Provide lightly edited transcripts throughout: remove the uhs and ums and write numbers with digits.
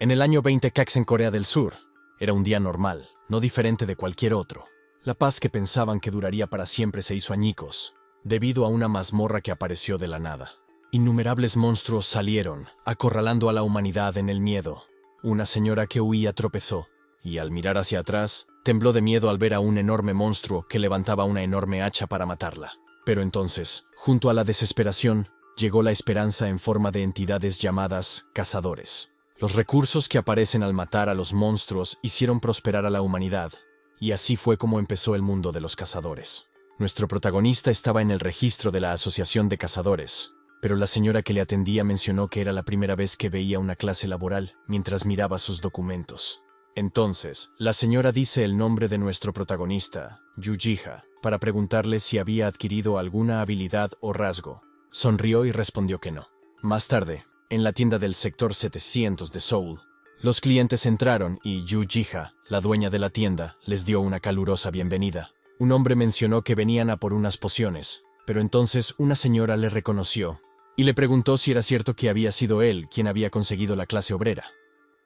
En el año 20 Cax en Corea del Sur, era un día normal, no diferente de cualquier otro. La paz que pensaban que duraría para siempre se hizo añicos, debido a una mazmorra que apareció de la nada. Innumerables monstruos salieron, acorralando a la humanidad en el miedo. Una señora que huía tropezó, y al mirar hacia atrás, tembló de miedo al ver a un enorme monstruo que levantaba una enorme hacha para matarla. Pero entonces, junto a la desesperación, llegó la esperanza en forma de entidades llamadas cazadores. Los recursos que aparecen al matar a los monstruos hicieron prosperar a la humanidad, y así fue como empezó el mundo de los cazadores. Nuestro protagonista estaba en el registro de la Asociación de Cazadores, pero la señora que le atendía mencionó que era la primera vez que veía una clase laboral mientras miraba sus documentos. Entonces, la señora dice el nombre de nuestro protagonista, Yujiha, para preguntarle si había adquirido alguna habilidad o rasgo. Sonrió y respondió que no. Más tarde, en la tienda del sector 700 de Seúl, los clientes entraron y Yujiha, la dueña de la tienda, les dio una calurosa bienvenida. Un hombre mencionó que venían a por unas pociones, pero entonces una señora le reconoció y le preguntó si era cierto que había sido él quien había conseguido la clase obrera,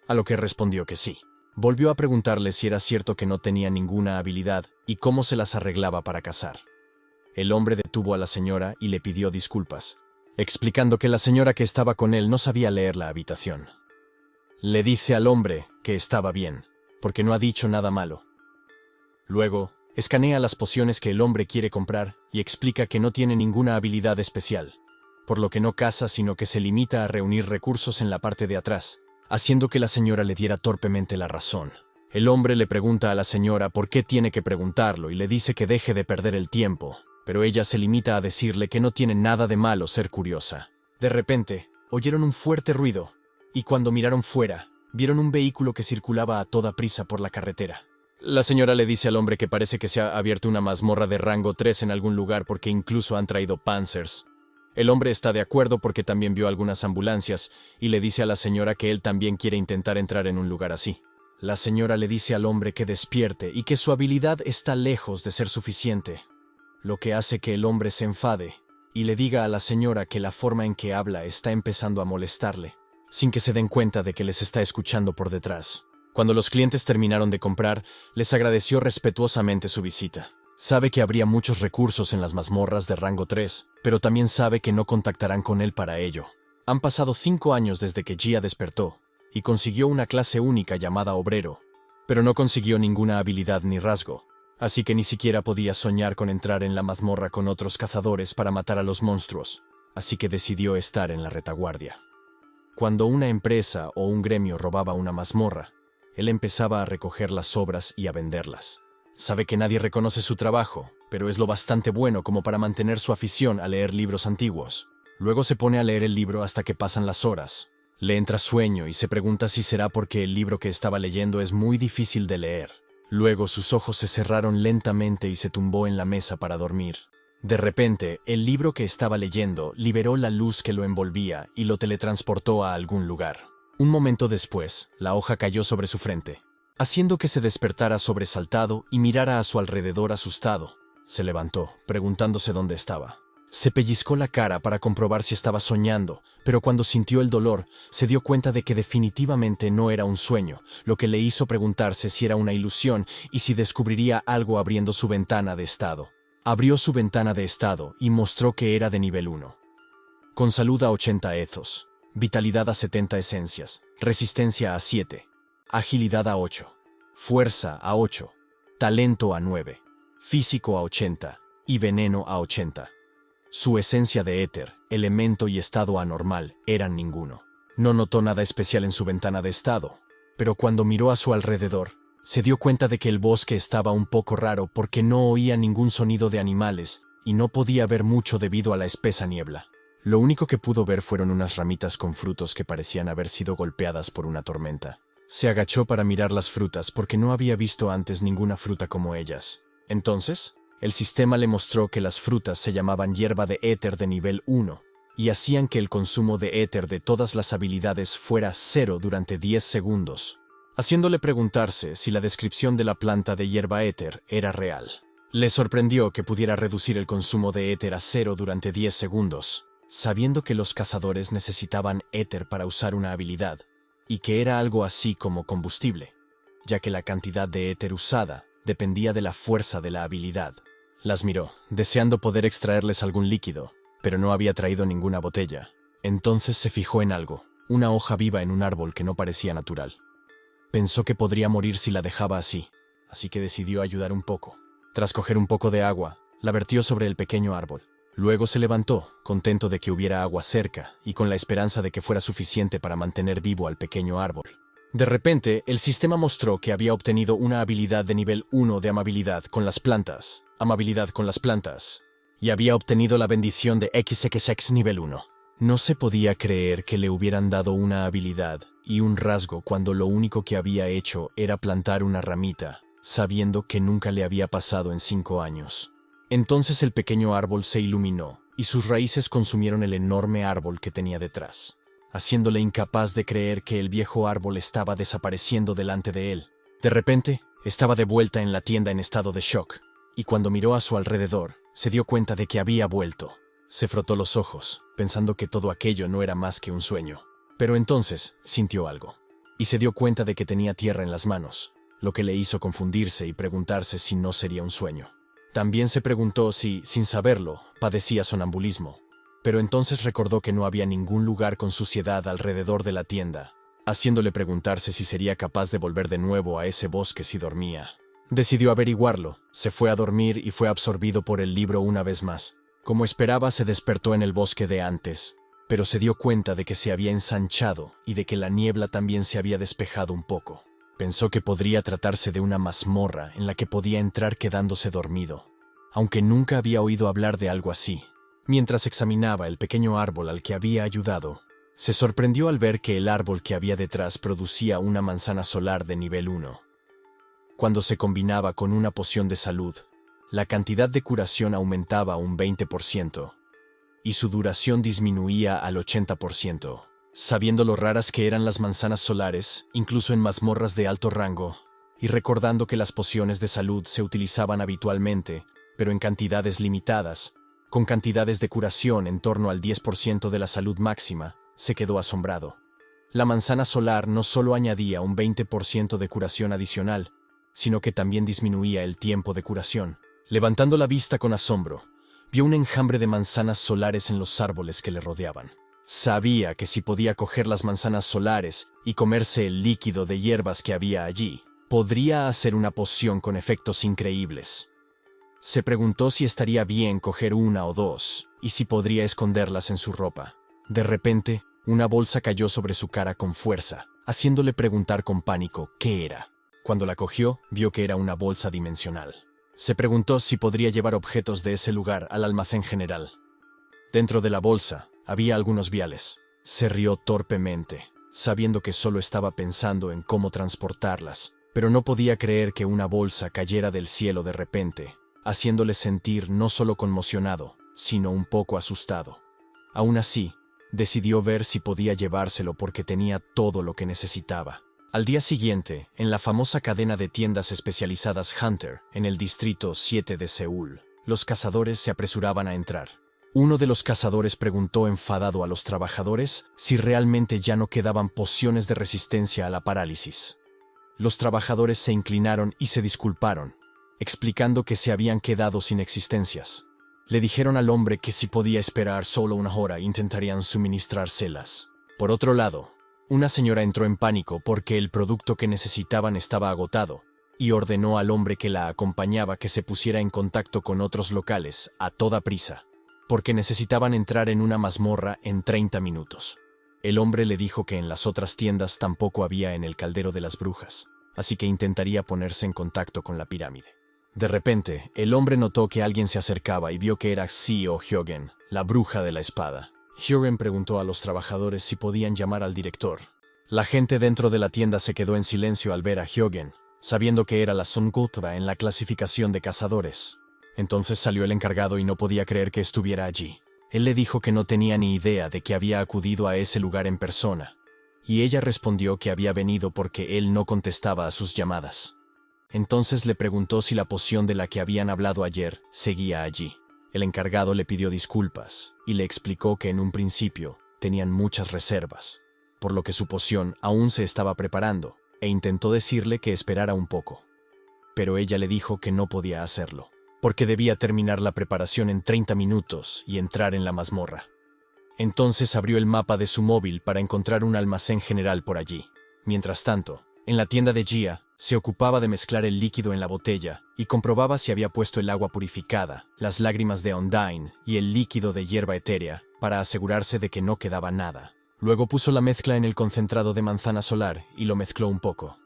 a lo que respondió que sí. Volvió a preguntarle si era cierto que no tenía ninguna habilidad y cómo se las arreglaba para cazar. El hombre detuvo a la señora y le pidió disculpas, explicando que la señora que estaba con él no sabía leer la habitación. Le dice al hombre que estaba bien, porque no ha dicho nada malo. Luego, escanea las pociones que el hombre quiere comprar y explica que no tiene ninguna habilidad especial, por lo que no caza sino que se limita a reunir recursos en la parte de atrás, haciendo que la señora le diera torpemente la razón. El hombre le pregunta a la señora por qué tiene que preguntarlo y le dice que deje de perder el tiempo, pero ella se limita a decirle que no tiene nada de malo ser curiosa. De repente, oyeron un fuerte ruido, y cuando miraron fuera, vieron un vehículo que circulaba a toda prisa por la carretera. La señora le dice al hombre que parece que se ha abierto una mazmorra de rango 3 en algún lugar porque incluso han traído Panzers. El hombre está de acuerdo porque también vio algunas ambulancias y le dice a la señora que él también quiere intentar entrar en un lugar así. La señora le dice al hombre que despierte y que su habilidad está lejos de ser suficiente, lo que hace que el hombre se enfade y le diga a la señora que la forma en que habla está empezando a molestarle, sin que se den cuenta de que les está escuchando por detrás. Cuando los clientes terminaron de comprar, les agradeció respetuosamente su visita. Sabe que habría muchos recursos en las mazmorras de rango 3, pero también sabe que no contactarán con él para ello. Han pasado 5 años desde que Gia despertó, y consiguió una clase única llamada obrero, pero no consiguió ninguna habilidad ni rasgo, así que ni siquiera podía soñar con entrar en la mazmorra con otros cazadores para matar a los monstruos, así que decidió estar en la retaguardia. Cuando una empresa o un gremio robaba una mazmorra, él empezaba a recoger las sobras y a venderlas. Sabe que nadie reconoce su trabajo, pero es lo bastante bueno como para mantener su afición a leer libros antiguos. Luego se pone a leer el libro hasta que pasan las horas. Le entra sueño y se pregunta si será porque el libro que estaba leyendo es muy difícil de leer. Luego sus ojos se cerraron lentamente y se tumbó en la mesa para dormir. De repente, el libro que estaba leyendo liberó la luz que lo envolvía y lo teletransportó a algún lugar. Un momento después, la hoja cayó sobre su frente, haciendo que se despertara sobresaltado y mirara a su alrededor asustado. Se levantó, preguntándose dónde estaba. Se pellizcó la cara para comprobar si estaba soñando, pero cuando sintió el dolor, se dio cuenta de que definitivamente no era un sueño, lo que le hizo preguntarse si era una ilusión y si descubriría algo abriendo su ventana de estado. Abrió su ventana de estado y mostró que era de nivel 1. Con salud a 80 ethos, vitalidad a 70 esencias, resistencia a 7, agilidad a 8, fuerza a 8, talento a 9, físico a 80 y veneno a 80. Su esencia de éter, elemento y estado anormal eran ninguno. No notó nada especial en su ventana de estado, pero cuando miró a su alrededor, se dio cuenta de que el bosque estaba un poco raro porque no oía ningún sonido de animales y no podía ver mucho debido a la espesa niebla. Lo único que pudo ver fueron unas ramitas con frutos que parecían haber sido golpeadas por una tormenta. Se agachó para mirar las frutas porque no había visto antes ninguna fruta como ellas. Entonces, el sistema le mostró que las frutas se llamaban hierba de éter de nivel 1 y hacían que el consumo de éter de todas las habilidades fuera 0 durante 10 segundos, haciéndole preguntarse si la descripción de la planta de hierba éter era real. Le sorprendió que pudiera reducir el consumo de éter a 0 durante 10 segundos, sabiendo que los cazadores necesitaban éter para usar una habilidad. y que era algo así como combustible, ya que la cantidad de éter usada dependía de la fuerza de la habilidad. Las miró, deseando poder extraerles algún líquido, pero no había traído ninguna botella. Entonces se fijó en algo, una hoja viva en un árbol que no parecía natural. Pensó que podría morir si la dejaba así que decidió ayudar un poco. Tras coger un poco de agua, la vertió sobre el pequeño árbol. Luego se levantó, contento de que hubiera agua cerca y con la esperanza de que fuera suficiente para mantener vivo al pequeño árbol. De repente, el sistema mostró que había obtenido una habilidad de nivel 1 de amabilidad con las plantas, y había obtenido la bendición de XXX nivel 1. No se podía creer que le hubieran dado una habilidad y un rasgo cuando lo único que había hecho era plantar una ramita, sabiendo que nunca le había pasado en 5 años. Entonces el pequeño árbol se iluminó y sus raíces consumieron el enorme árbol que tenía detrás, haciéndole incapaz de creer que el viejo árbol estaba desapareciendo delante de él. De repente, estaba de vuelta en la tienda en estado de shock, y cuando miró a su alrededor, se dio cuenta de que había vuelto. Se frotó los ojos, pensando que todo aquello no era más que un sueño. Pero entonces sintió algo, y se dio cuenta de que tenía tierra en las manos, lo que le hizo confundirse y preguntarse si no sería un sueño. También se preguntó si, sin saberlo, padecía sonambulismo, pero entonces recordó que no había ningún lugar con suciedad alrededor de la tienda, haciéndole preguntarse si sería capaz de volver de nuevo a ese bosque si dormía. Decidió averiguarlo, se fue a dormir y fue absorbido por el libro una vez más. Como esperaba, se despertó en el bosque de antes, pero se dio cuenta de que se había ensanchado y de que la niebla también se había despejado un poco. Pensó que podría tratarse de una mazmorra en la que podía entrar quedándose dormido, aunque nunca había oído hablar de algo así. Mientras examinaba el pequeño árbol al que había ayudado, se sorprendió al ver que el árbol que había detrás producía una manzana solar de nivel 1. Cuando se combinaba con una poción de salud, la cantidad de curación aumentaba un 20%, y su duración disminuía al 80%. Sabiendo lo raras que eran las manzanas solares, incluso en mazmorras de alto rango, y recordando que las pociones de salud se utilizaban habitualmente, pero en cantidades limitadas, con cantidades de curación en torno al 10% de la salud máxima, se quedó asombrado. La manzana solar no solo añadía un 20% de curación adicional, sino que también disminuía el tiempo de curación. Levantando la vista con asombro, vio un enjambre de manzanas solares en los árboles que le rodeaban. Sabía que si podía coger las manzanas solares y comerse el líquido de hierbas que había allí, podría hacer una poción con efectos increíbles. Se preguntó si estaría bien coger una o dos, y si podría esconderlas en su ropa. De repente, una bolsa cayó sobre su cara con fuerza, haciéndole preguntar con pánico qué era. Cuando la cogió, vio que era una bolsa dimensional. Se preguntó si podría llevar objetos de ese lugar al almacén general. Dentro de la bolsa había algunos viales. Se rió torpemente, sabiendo que solo estaba pensando en cómo transportarlas, pero no podía creer que una bolsa cayera del cielo de repente, haciéndole sentir no solo conmocionado, sino un poco asustado. Aún así, decidió ver si podía llevárselo porque tenía todo lo que necesitaba. Al día siguiente, en la famosa cadena de tiendas especializadas Hunter, en el distrito 7 de Seúl, los cazadores se apresuraban a entrar. Uno de los cazadores preguntó enfadado a los trabajadores si realmente ya no quedaban pociones de resistencia a la parálisis. Los trabajadores se inclinaron y se disculparon, explicando que se habían quedado sin existencias. Le dijeron al hombre que si podía esperar solo una hora intentarían suministrárselas. Por otro lado, una señora entró en pánico porque el producto que necesitaban estaba agotado y ordenó al hombre que la acompañaba que se pusiera en contacto con otros locales a toda prisa, porque necesitaban entrar en una mazmorra en 30 minutos. El hombre le dijo que en las otras tiendas tampoco había en el caldero de las brujas, así que intentaría ponerse en contacto con la pirámide. De repente, el hombre notó que alguien se acercaba y vio que era Seo Hyogen, la bruja de la espada. Hyogen preguntó a los trabajadores si podían llamar al director. La gente dentro de la tienda se quedó en silencio al ver a Hyogen, sabiendo que era la Songutra en la clasificación de cazadores. Entonces salió el encargado y no podía creer que estuviera allí. Él le dijo que no tenía ni idea de que había acudido a ese lugar en persona, y ella respondió que había venido porque él no contestaba a sus llamadas. Entonces le preguntó si la poción de la que habían hablado ayer seguía allí. El encargado le pidió disculpas y le explicó que en un principio tenían muchas reservas, por lo que su poción aún se estaba preparando, e intentó decirle que esperara un poco. Pero ella le dijo que no podía hacerlo, porque debía terminar la preparación en 30 minutos y entrar en la mazmorra. Entonces abrió el mapa de su móvil para encontrar un almacén general por allí. Mientras tanto, en la tienda de Gia, se ocupaba de mezclar el líquido en la botella y comprobaba si había puesto el agua purificada, las lágrimas de Undyne y el líquido de hierba etérea para asegurarse de que no quedaba nada. Luego puso la mezcla en el concentrado de manzana solar y lo mezcló un poco.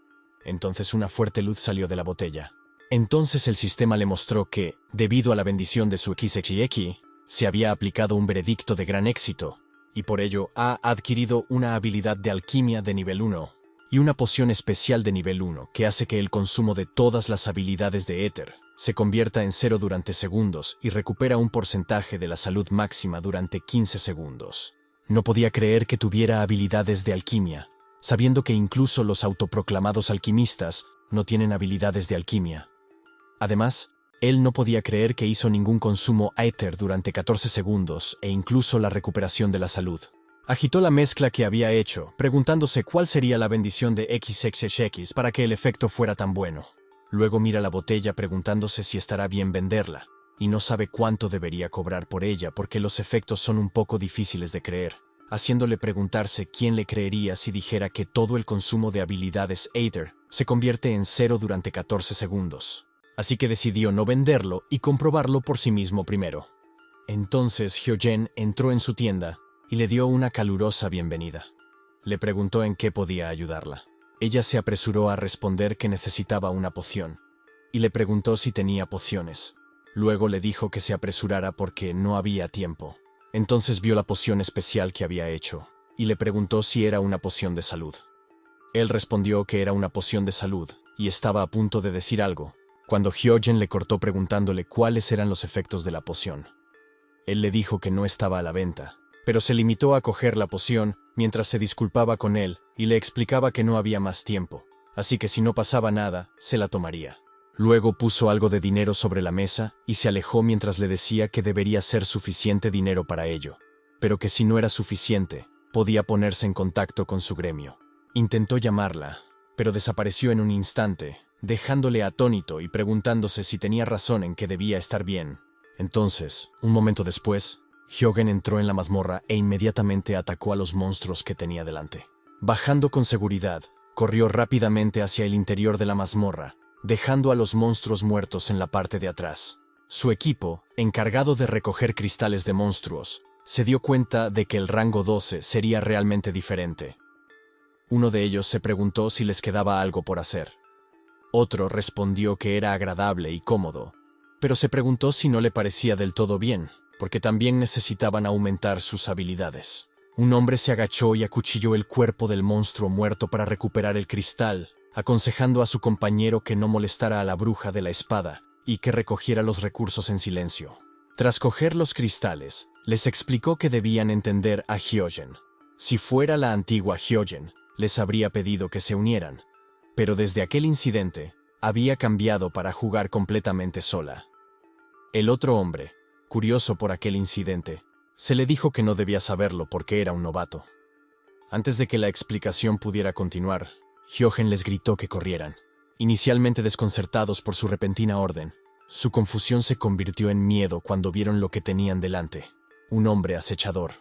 Entonces una fuerte luz salió de la botella. Entonces el sistema le mostró que, debido a la bendición de su XXX, se había aplicado un veredicto de gran éxito, y por ello ha adquirido una habilidad de alquimia de nivel 1 y una poción especial de nivel 1 que hace que el consumo de todas las habilidades de éter se convierta en 0 durante segundos y recupera un porcentaje de la salud máxima durante 15 segundos. No podía creer que tuviera habilidades de alquimia, sabiendo que incluso los autoproclamados alquimistas no tienen habilidades de alquimia. Además, él no podía creer que hizo ningún consumo a éter durante 14 segundos e incluso la recuperación de la salud. Agitó la mezcla que había hecho, preguntándose cuál sería la bendición de XXX para que el efecto fuera tan bueno. Luego mira la botella preguntándose si estará bien venderla, y no sabe cuánto debería cobrar por ella porque los efectos son un poco difíciles de creer, haciéndole preguntarse quién le creería si dijera que todo el consumo de habilidades éter se convierte en 0 durante 14 segundos. Así que decidió no venderlo y comprobarlo por sí mismo primero. Entonces Hyojen entró en su tienda y le dio una calurosa bienvenida. Le preguntó en qué podía ayudarla. Ella se apresuró a responder que necesitaba una poción, y le preguntó si tenía pociones. Luego le dijo que se apresurara porque no había tiempo. Entonces vio la poción especial que había hecho, y le preguntó si era una poción de salud. Él respondió que era una poción de salud, y estaba a punto de decir algo, cuando Hyojen le cortó preguntándole cuáles eran los efectos de la poción. Él le dijo que no estaba a la venta, pero se limitó a coger la poción mientras se disculpaba con él y le explicaba que no había más tiempo, así que si no pasaba nada, se la tomaría. Luego puso algo de dinero sobre la mesa y se alejó mientras le decía que debería ser suficiente dinero para ello, pero que si no era suficiente, podía ponerse en contacto con su gremio. Intentó llamarla, pero desapareció en un instante, dejándole atónito y preguntándose si tenía razón en que debía estar bien. Entonces, un momento después, Hyogen entró en la mazmorra e inmediatamente atacó a los monstruos que tenía delante. Bajando con seguridad, corrió rápidamente hacia el interior de la mazmorra, dejando a los monstruos muertos en la parte de atrás. Su equipo, encargado de recoger cristales de monstruos, se dio cuenta de que el rango 12 sería realmente diferente. Uno de ellos se preguntó si les quedaba algo por hacer. Otro respondió que era agradable y cómodo, pero se preguntó si no le parecía del todo bien, porque también necesitaban aumentar sus habilidades. Un hombre se agachó y acuchilló el cuerpo del monstruo muerto para recuperar el cristal, aconsejando a su compañero que no molestara a la bruja de la espada y que recogiera los recursos en silencio. Tras coger los cristales, les explicó que debían entender a Hyojen. Si fuera la antigua Hyojen, les habría pedido que se unieran, pero desde aquel incidente, había cambiado para jugar completamente sola. El otro hombre, curioso por aquel incidente, se le dijo que no debía saberlo porque era un novato. Antes de que la explicación pudiera continuar, Hyogen les gritó que corrieran. Inicialmente desconcertados por su repentina orden, su confusión se convirtió en miedo cuando vieron lo que tenían delante: un hombre acechador.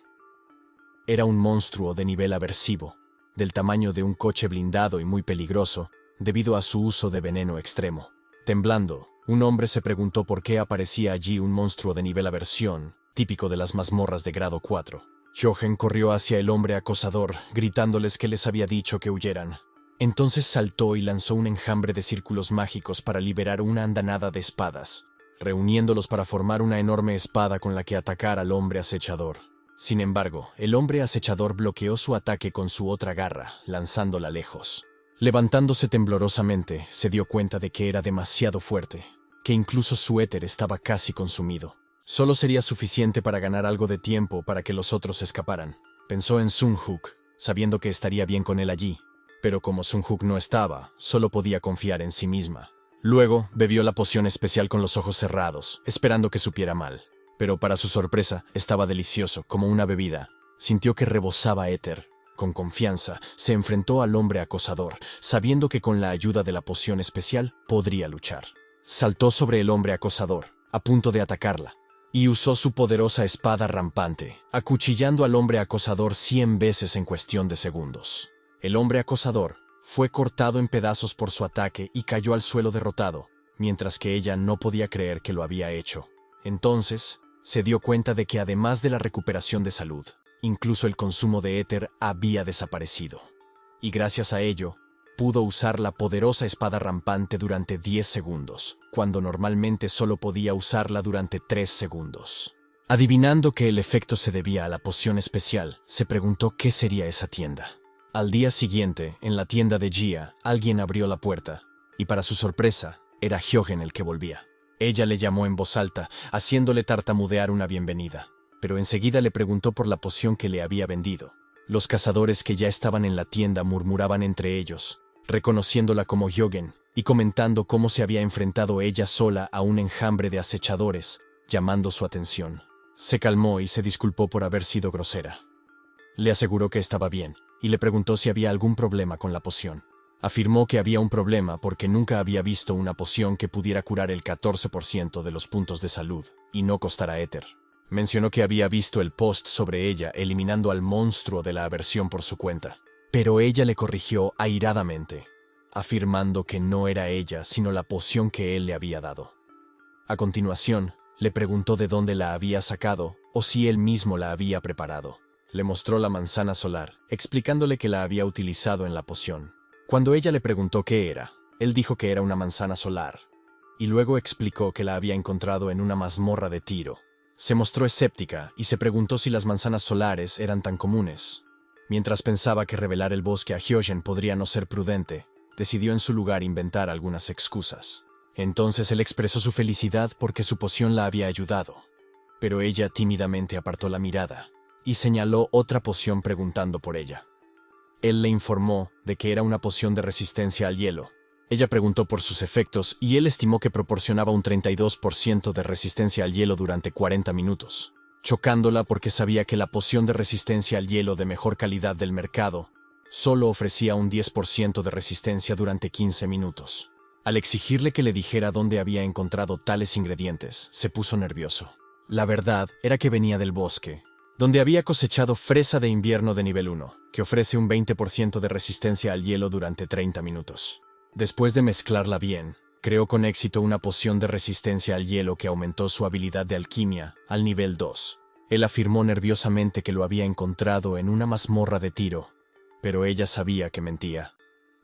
Era un monstruo de nivel aversivo, del tamaño de un coche blindado y muy peligroso, debido a su uso de veneno extremo. Temblando, un hombre se preguntó por qué aparecía allí un monstruo de nivel aversión, típico de las mazmorras de grado 4. Hyogen corrió hacia el hombre acosador, gritándoles que les había dicho que huyeran. Entonces saltó y lanzó un enjambre de círculos mágicos para liberar una andanada de espadas, reuniéndolos para formar una enorme espada con la que atacar al hombre acechador. Sin embargo, el hombre acechador bloqueó su ataque con su otra garra, lanzándola lejos. Levantándose temblorosamente, se dio cuenta de que era demasiado fuerte, que incluso su éter estaba casi consumido. Solo sería suficiente para ganar algo de tiempo para que los otros escaparan. Pensó en Sunhook, sabiendo que estaría bien con él allí, pero como Sunhook no estaba, solo podía confiar en sí misma. Luego, bebió la poción especial con los ojos cerrados, esperando que supiera mal. Pero para su sorpresa, estaba delicioso, como una bebida. Sintió que rebosaba éter, Con confianza, se enfrentó al hombre acosador, sabiendo que con la ayuda de la poción especial podría luchar. Saltó sobre el hombre acosador, a punto de atacarla, y usó su poderosa espada rampante, acuchillando al hombre acosador 100 veces en cuestión de segundos. El hombre acosador fue cortado en pedazos por su ataque y cayó al suelo derrotado, mientras que ella no podía creer que lo había hecho. Entonces, se dio cuenta de que además de la recuperación de salud, incluso el consumo de éter había desaparecido. Y gracias a ello, pudo usar la poderosa espada rampante durante 10 segundos, cuando normalmente solo podía usarla durante 3 segundos. Adivinando que el efecto se debía a la poción especial, se preguntó qué sería esa tienda. Al día siguiente, en la tienda de Gia, alguien abrió la puerta, y para su sorpresa, era Hyogen el que volvía. Ella le llamó en voz alta, haciéndole tartamudear una bienvenida, pero enseguida le preguntó por la poción que le había vendido. Los cazadores que ya estaban en la tienda murmuraban entre ellos, reconociéndola como Hyogen y comentando cómo se había enfrentado ella sola a un enjambre de acechadores, llamando su atención. Se calmó y se disculpó por haber sido grosera. Le aseguró que estaba bien, y le preguntó si había algún problema con la poción. Afirmó que había un problema porque nunca había visto una poción que pudiera curar el 14% de los puntos de salud y no costara éter. Mencionó que había visto el post sobre ella eliminando al monstruo de la aversión por su cuenta, pero ella le corrigió airadamente, afirmando que no era ella sino la poción que él le había dado. A continuación, le preguntó de dónde la había sacado o si él mismo la había preparado. Le mostró la manzana solar, explicándole que la había utilizado en la poción. Cuando ella le preguntó qué era, él dijo que era una manzana solar, y luego explicó que la había encontrado en una mazmorra de Tiro. Se mostró escéptica y se preguntó si las manzanas solares eran tan comunes. Mientras pensaba que revelar el bosque a Hyogen podría no ser prudente, decidió en su lugar inventar algunas excusas. Entonces él expresó su felicidad porque su poción la había ayudado, pero ella tímidamente apartó la mirada y señaló otra poción preguntando por ella. Él le informó de que era una poción de resistencia al hielo. Ella preguntó por sus efectos y él estimó que proporcionaba un 32% de resistencia al hielo durante 40 minutos, chocándola porque sabía que la poción de resistencia al hielo de mejor calidad del mercado solo ofrecía un 10% de resistencia durante 15 minutos. Al exigirle que le dijera dónde había encontrado tales ingredientes, se puso nervioso. La verdad era que venía del bosque, donde había cosechado fresa de invierno de nivel 1, que ofrece un 20% de resistencia al hielo durante 30 minutos. Después de mezclarla bien, creó con éxito una poción de resistencia al hielo que aumentó su habilidad de alquimia al nivel 2. Él afirmó nerviosamente que lo había encontrado en una mazmorra de Tiro, pero ella sabía que mentía,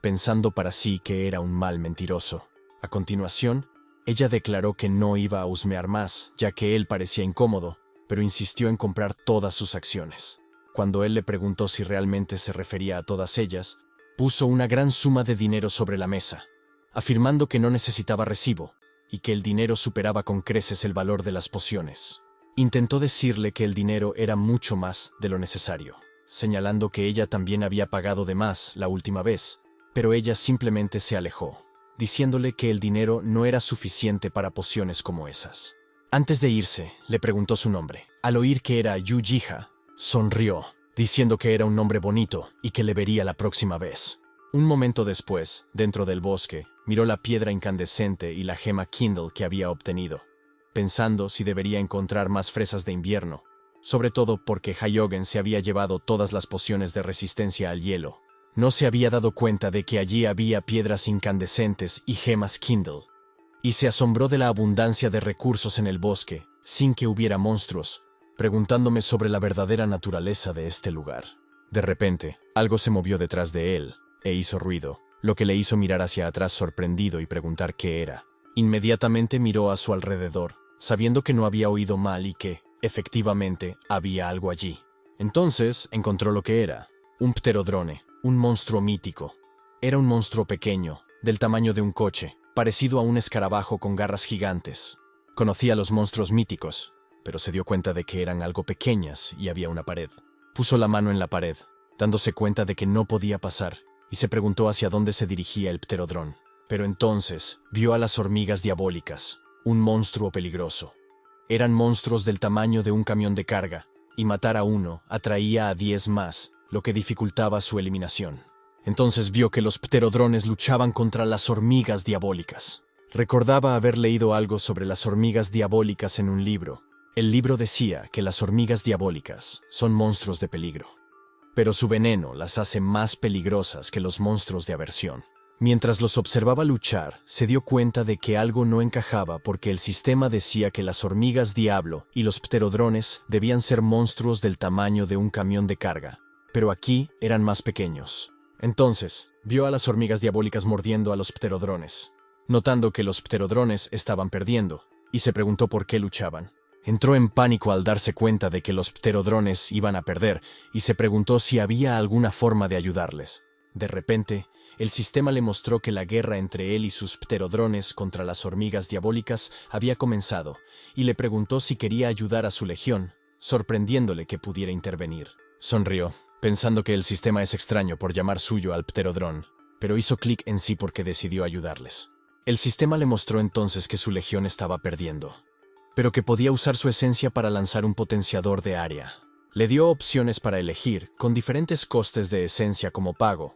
pensando para sí que era un mal mentiroso. A continuación, ella declaró que no iba a husmear más, ya que él parecía incómodo, pero insistió en comprar todas sus acciones. Cuando él le preguntó si realmente se refería a todas ellas, puso una gran suma de dinero sobre la mesa, afirmando que no necesitaba recibo y que el dinero superaba con creces el valor de las pociones. Intentó decirle que el dinero era mucho más de lo necesario, señalando que ella también había pagado de más la última vez, pero ella simplemente se alejó, diciéndole que el dinero no era suficiente para pociones como esas. Antes de irse, le preguntó su nombre. Al oír que era Yu Jiha, sonrió, diciendo que era un nombre bonito y que le vería la próxima vez. Un momento después, dentro del bosque, miró la piedra incandescente y la gema Kindle que había obtenido, pensando si debería encontrar más fresas de invierno, sobre todo porque Hyogen se había llevado todas las pociones de resistencia al hielo. No se había dado cuenta de que allí había piedras incandescentes y gemas Kindle, y se asombró de la abundancia de recursos en el bosque, sin que hubiera monstruos, preguntándome sobre la verdadera naturaleza de este lugar. De repente, algo se movió detrás de él, e hizo ruido, lo que le hizo mirar hacia atrás sorprendido y preguntar qué era. Inmediatamente miró a su alrededor, sabiendo que no había oído mal y que, efectivamente, había algo allí. Entonces, encontró lo que era: un pterodrone, un monstruo mítico. Era un monstruo pequeño, del tamaño de un coche, parecido a un escarabajo con garras gigantes. Conocía los monstruos míticos, pero se dio cuenta de que eran algo pequeñas y había una pared. Puso la mano en la pared, dándose cuenta de que no podía pasar, y se preguntó hacia dónde se dirigía el pterodrón. Pero entonces vio a las hormigas diabólicas, un monstruo peligroso. Eran monstruos del tamaño de un camión de carga, y matar a uno atraía a 10 más, lo que dificultaba su eliminación. Entonces vio que los pterodrones luchaban contra las hormigas diabólicas. Recordaba haber leído algo sobre las hormigas diabólicas en un libro. El libro decía que las hormigas diabólicas son monstruos de peligro, pero su veneno las hace más peligrosas que los monstruos de aversión. Mientras los observaba luchar, se dio cuenta de que algo no encajaba porque el sistema decía que las hormigas diablo y los pterodrones debían ser monstruos del tamaño de un camión de carga, pero aquí eran más pequeños. Entonces, vio a las hormigas diabólicas mordiendo a los pterodrones, notando que los pterodrones estaban perdiendo, y se preguntó por qué luchaban. Entró en pánico al darse cuenta de que los pterodrones iban a perder y se preguntó si había alguna forma de ayudarles. De repente, el sistema le mostró que la guerra entre él y sus pterodrones contra las hormigas diabólicas había comenzado y le preguntó si quería ayudar a su legión, sorprendiéndole que pudiera intervenir. Sonrió, pensando que el sistema es extraño por llamar suyo al pterodrón, pero hizo clic en sí porque decidió ayudarles. El sistema le mostró entonces que su legión estaba perdiendo, pero que podía usar su esencia para lanzar un potenciador de área. Le dio opciones para elegir, con diferentes costes de esencia como pago.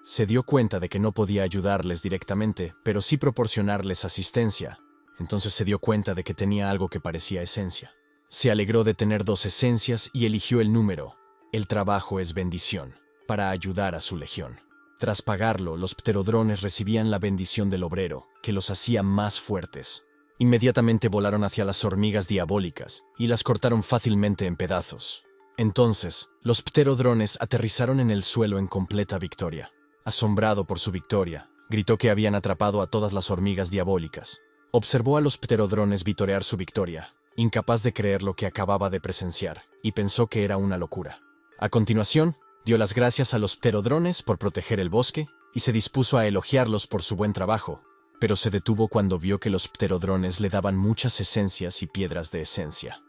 Se dio cuenta de que no podía ayudarles directamente, pero sí proporcionarles asistencia. Entonces se dio cuenta de que tenía algo que parecía esencia. Se alegró de tener 2 esencias y eligió el número. El trabajo es bendición, para ayudar a su legión. Tras pagarlo, los pterodrones recibían la bendición del obrero, que los hacía más fuertes. Inmediatamente volaron hacia las hormigas diabólicas y las cortaron fácilmente en pedazos. Entonces, los pterodrones aterrizaron en el suelo en completa victoria. Asombrado por su victoria, gritó que habían atrapado a todas las hormigas diabólicas. Observó a los pterodrones vitorear su victoria, incapaz de creer lo que acababa de presenciar, y pensó que era una locura. A continuación, dio las gracias a los pterodrones por proteger el bosque y se dispuso a elogiarlos por su buen trabajo, pero se detuvo cuando vio que los pterodrones le daban muchas esencias y piedras de esencia.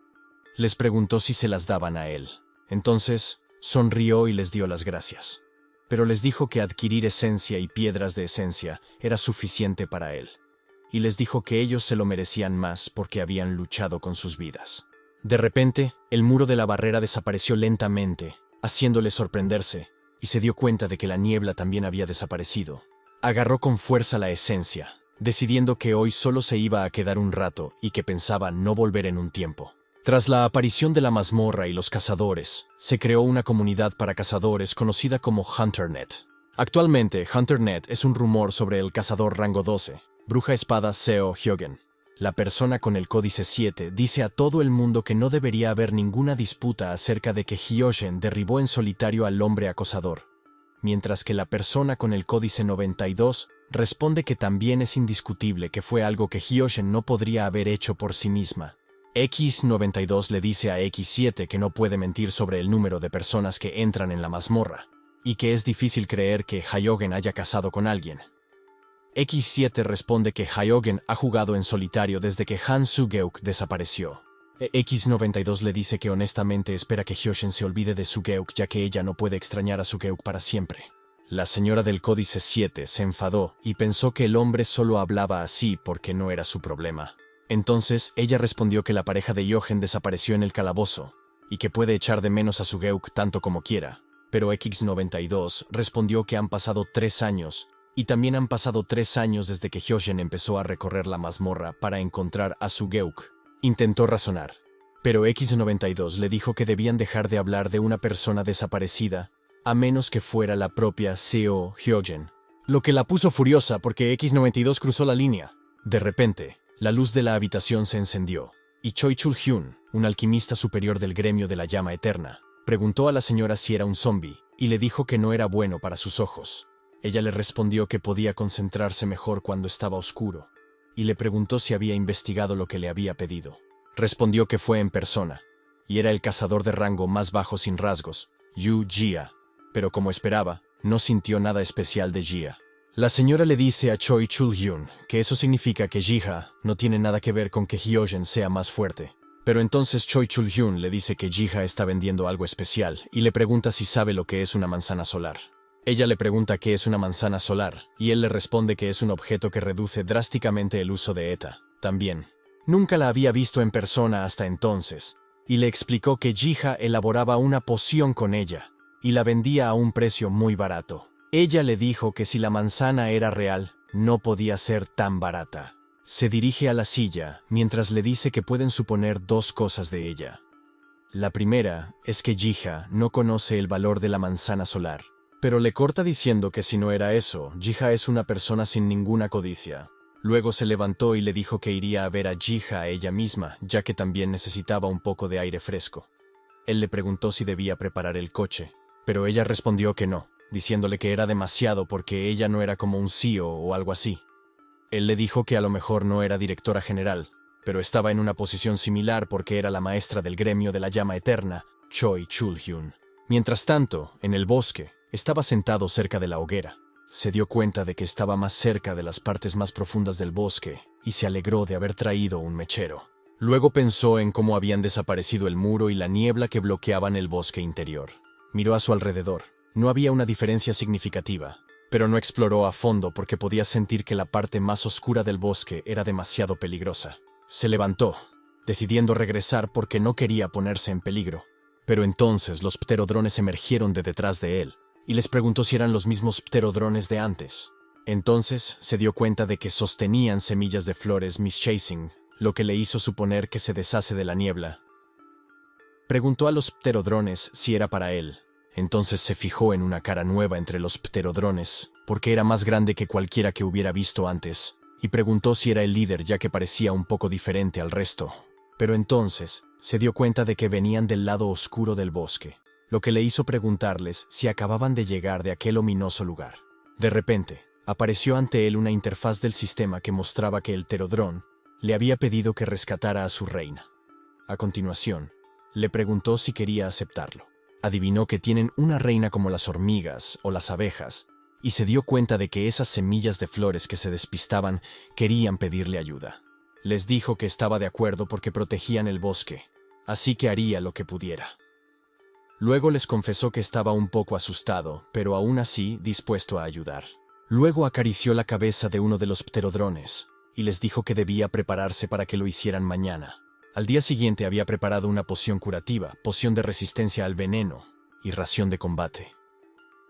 Les preguntó si se las daban a él. Entonces, sonrió y les dio las gracias. Pero les dijo que adquirir esencia y piedras de esencia era suficiente para él. Y les dijo que ellos se lo merecían más porque habían luchado con sus vidas. De repente, el muro de la barrera desapareció lentamente, haciéndole sorprenderse, y se dio cuenta de que la niebla también había desaparecido. Agarró con fuerza la esencia, decidiendo que hoy solo se iba a quedar un rato y que pensaba no volver en un tiempo. Tras la aparición de la mazmorra y los cazadores, se creó una comunidad para cazadores conocida como HunterNet. Actualmente, HunterNet es un rumor sobre el cazador rango 12, bruja espada Seo Hyogen. La persona con el códice 7 dice a todo el mundo que no debería haber ninguna disputa acerca de que Hyogen derribó en solitario al hombre acosador, mientras que la persona con el códice 92 responde que también es indiscutible que fue algo que Hyogen no podría haber hecho por sí misma. X92 le dice a X7 que no puede mentir sobre el número de personas que entran en la mazmorra, y que es difícil creer que Hyogen haya casado con alguien. X7 responde que Hyogen ha jugado en solitario desde que Han Sugeuk desapareció. X92 le dice que honestamente espera que Hyogen se olvide de Sugeuk ya que ella no puede extrañar a Sugeuk para siempre. La señora del códice 7 se enfadó y pensó que el hombre solo hablaba así porque no era su problema. Entonces, ella respondió que la pareja de Hyogen desapareció en el calabozo, y que puede echar de menos a Sugeuk tanto como quiera. Pero X92 respondió que han pasado 3 años, y también han pasado 3 años desde que Hyogen empezó a recorrer la mazmorra para encontrar a Sugeuk. Intentó razonar, pero X92 le dijo que debían dejar de hablar de una persona desaparecida, a menos que fuera la propia Seo Hyogen. Lo que la puso furiosa porque X92 cruzó la línea. De repente, la luz de la habitación se encendió, y Choi Chul-hyun, un alquimista superior del gremio de la llama eterna, preguntó a la señora si era un zombie, y le dijo que no era bueno para sus ojos. Ella le respondió que podía concentrarse mejor cuando estaba oscuro, y le preguntó si había investigado lo que le había pedido. Respondió que fue en persona, y era el cazador de rango más bajo sin rasgos, Yu Jia, pero como esperaba, no sintió nada especial de Jia. La señora le dice a Choi Chul-hyun que eso significa que Jiha no tiene nada que ver con que Hyogen sea más fuerte. Pero entonces Choi Chul-hyun le dice que Jiha está vendiendo algo especial y le pregunta si sabe lo que es una manzana solar. Ella le pregunta qué es una manzana solar y él le responde que es un objeto que reduce drásticamente el uso de ETA. También, nunca la había visto en persona hasta entonces y le explicó que Jiha elaboraba una poción con ella. y la vendía a un precio muy barato. Ella le dijo que si la manzana era real, no podía ser tan barata. Se dirige a la silla mientras le dice que pueden suponer dos cosas de ella. La primera es que Jiha no conoce el valor de la manzana solar, pero le corta diciendo que si no era eso, Jiha es una persona sin ninguna codicia. Luego se levantó y le dijo que iría a ver a Jiha a ella misma, ya que también necesitaba un poco de aire fresco. Él le preguntó si debía preparar el coche, pero ella respondió que no, diciéndole que era demasiado porque ella no era como un CEO o algo así. Él le dijo que a lo mejor no era directora general, pero estaba en una posición similar porque era la maestra del gremio de la llama eterna, Choi Chul-hyun. Mientras tanto, en el bosque, estaba sentado cerca de la hoguera. Se dio cuenta de que estaba más cerca de las partes más profundas del bosque y se alegró de haber traído un mechero. Luego pensó en cómo habían desaparecido el muro y la niebla que bloqueaban el bosque interior. Miró a su alrededor. No había una diferencia significativa, pero no exploró a fondo porque podía sentir que la parte más oscura del bosque era demasiado peligrosa. Se levantó, decidiendo regresar porque no quería ponerse en peligro. Pero entonces los pterodrones emergieron de detrás de él y les preguntó si eran los mismos pterodrones de antes. Entonces se dio cuenta de que sostenían semillas de flores Mischacing, lo que le hizo suponer que se deshace de la niebla. Preguntó a los pterodrones si era para él. Entonces se fijó en una cara nueva entre los pterodrones, porque era más grande que cualquiera que hubiera visto antes, y preguntó si era el líder ya que parecía un poco diferente al resto. Pero entonces se dio cuenta de que venían del lado oscuro del bosque, lo que le hizo preguntarles si acababan de llegar de aquel ominoso lugar. De repente, apareció ante él una interfaz del sistema que mostraba que el pterodrón le había pedido que rescatara a su reina. A continuación, le preguntó si quería aceptarlo. Adivinó que tienen una reina como las hormigas o las abejas, y se dio cuenta de que esas semillas de flores que se despistaban querían pedirle ayuda. Les dijo que estaba de acuerdo porque protegían el bosque, así que haría lo que pudiera. Luego les confesó que estaba un poco asustado, pero aún así dispuesto a ayudar. Luego acarició la cabeza de uno de los pterodrones y les dijo que debía prepararse para que lo hicieran mañana. Al día siguiente había preparado una poción curativa, poción de resistencia al veneno y ración de combate.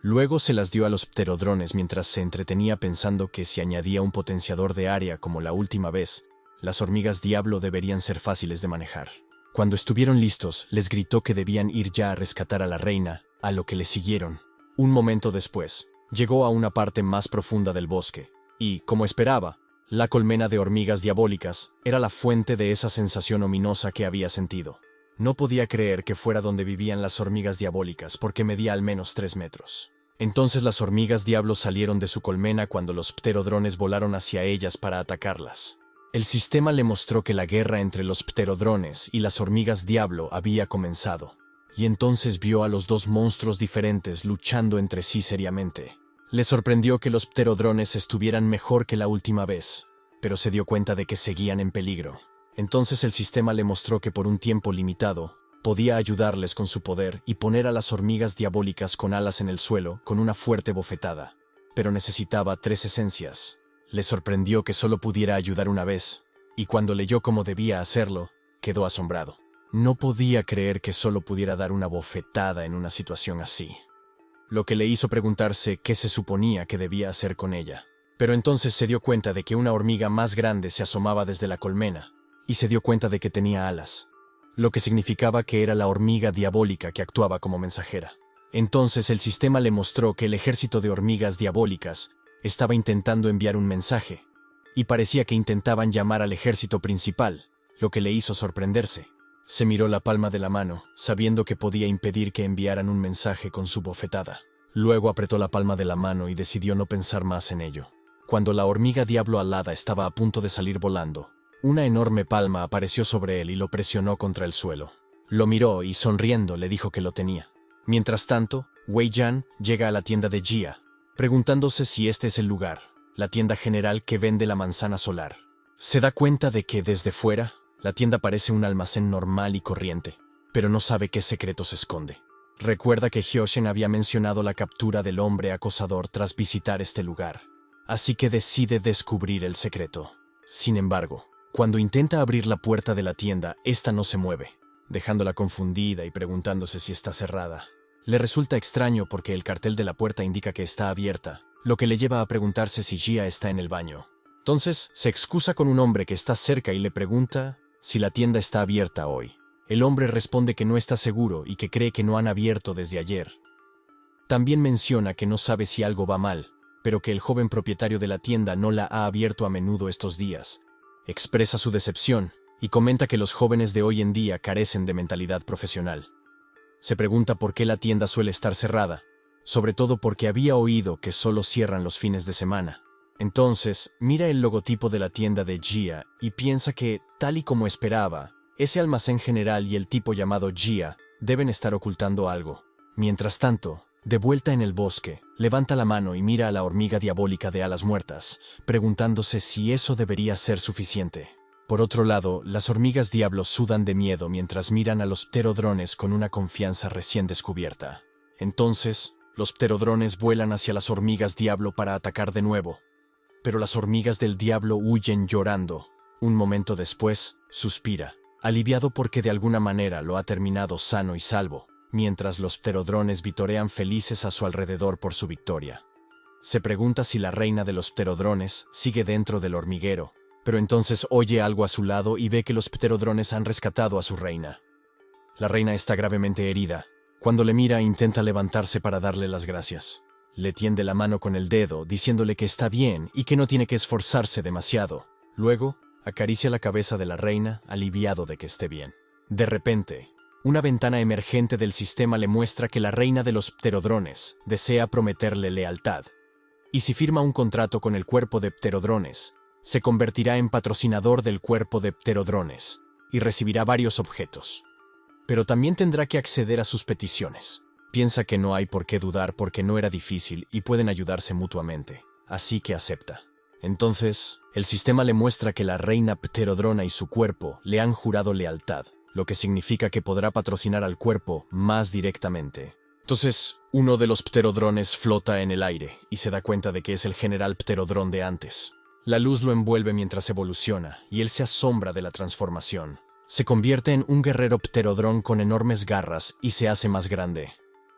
Luego se las dio a los pterodrones mientras se entretenía pensando que si añadía un potenciador de área como la última vez, las hormigas diablo deberían ser fáciles de manejar. Cuando estuvieron listos, les gritó que debían ir ya a rescatar a la reina, a lo que le siguieron. Un momento después, llegó a una parte más profunda del bosque, y, como esperaba, la colmena de hormigas diabólicas era la fuente de esa sensación ominosa que había sentido. No podía creer que fuera donde vivían las hormigas diabólicas porque medía al menos 3 metros. Entonces las hormigas diablo salieron de su colmena cuando los pterodrones volaron hacia ellas para atacarlas. El sistema le mostró que la guerra entre los pterodrones y las hormigas diablo había comenzado, y entonces vio a los dos monstruos diferentes luchando entre sí seriamente. Le sorprendió que los pterodrones estuvieran mejor que la última vez, pero se dio cuenta de que seguían en peligro. Entonces el sistema le mostró que por un tiempo limitado, podía ayudarles con su poder y poner a las hormigas diabólicas con alas en el suelo con una fuerte bofetada, pero necesitaba 3 esencias. Le sorprendió que solo pudiera ayudar una vez, y cuando leyó cómo debía hacerlo, quedó asombrado. No podía creer que solo pudiera dar una bofetada en una situación así, lo que le hizo preguntarse qué se suponía que debía hacer con ella. Pero entonces se dio cuenta de que una hormiga más grande se asomaba desde la colmena, y se dio cuenta de que tenía alas, lo que significaba que era la hormiga diabólica que actuaba como mensajera. Entonces el sistema le mostró que el ejército de hormigas diabólicas estaba intentando enviar un mensaje, y parecía que intentaban llamar al ejército principal, lo que le hizo sorprenderse. Se miró la palma de la mano, sabiendo que podía impedir que enviaran un mensaje con su bofetada. Luego apretó la palma de la mano y decidió no pensar más en ello. Cuando la hormiga diablo alada estaba a punto de salir volando, una enorme palma apareció sobre él y lo presionó contra el suelo. Lo miró y sonriendo le dijo que lo tenía. Mientras tanto, Wei Yan llega a la tienda de Jia, preguntándose si este es el lugar, la tienda general que vende la manzana solar. Se da cuenta de que desde fuera, la tienda parece un almacén normal y corriente, pero no sabe qué secreto se esconde. Recuerda que Hyoshin había mencionado la captura del hombre acosador tras visitar este lugar, así que decide descubrir el secreto. Sin embargo, cuando intenta abrir la puerta de la tienda, esta no se mueve, dejándola confundida y preguntándose si está cerrada. Le resulta extraño porque el cartel de la puerta indica que está abierta, lo que le lleva a preguntarse si Gia está en el baño. Entonces, se excusa con un hombre que está cerca y le pregunta si la tienda está abierta hoy. El hombre responde que no está seguro y que cree que no han abierto desde ayer. También menciona que no sabe si algo va mal, pero que el joven propietario de la tienda no la ha abierto a menudo estos días. Expresa su decepción y comenta que los jóvenes de hoy en día carecen de mentalidad profesional. Se pregunta por qué la tienda suele estar cerrada, sobre todo porque había oído que solo cierran los fines de semana. Entonces, mira el logotipo de la tienda de Gia y piensa que, tal y como esperaba, ese almacén general y el tipo llamado Gia deben estar ocultando algo. Mientras tanto, de vuelta en el bosque, levanta la mano y mira a la hormiga diabólica de alas muertas, preguntándose si eso debería ser suficiente. Por otro lado, las hormigas diablo sudan de miedo mientras miran a los pterodrones con una confianza recién descubierta. Entonces, los pterodrones vuelan hacia las hormigas diablo para atacar de nuevo. Pero las hormigas del diablo huyen llorando. Un momento después, suspira, aliviado porque de alguna manera lo ha terminado sano y salvo, mientras los pterodrones vitorean felices a su alrededor por su victoria. Se pregunta si la reina de los pterodrones sigue dentro del hormiguero, pero entonces oye algo a su lado y ve que los pterodrones han rescatado a su reina. La reina está gravemente herida. Cuando le mira, intenta levantarse para darle las gracias. Le tiende la mano con el dedo, diciéndole que está bien y que no tiene que esforzarse demasiado. Luego, acaricia la cabeza de la reina, aliviado de que esté bien. De repente, una ventana emergente del sistema le muestra que la reina de los pterodrones desea prometerle lealtad. Y si firma un contrato con el cuerpo de pterodrones, se convertirá en patrocinador del cuerpo de pterodrones y recibirá varios objetos. Pero también tendrá que acceder a sus peticiones. Piensa que no hay por qué dudar porque no era difícil y pueden ayudarse mutuamente, así que acepta. Entonces, el sistema le muestra que la reina pterodrona y su cuerpo le han jurado lealtad, lo que significa que podrá patrocinar al cuerpo más directamente. Entonces, uno de los pterodrones flota en el aire y se da cuenta de que es el general pterodrón de antes. La luz lo envuelve mientras evoluciona y él se asombra de la transformación. Se convierte en un guerrero pterodrón con enormes garras y se hace más grande,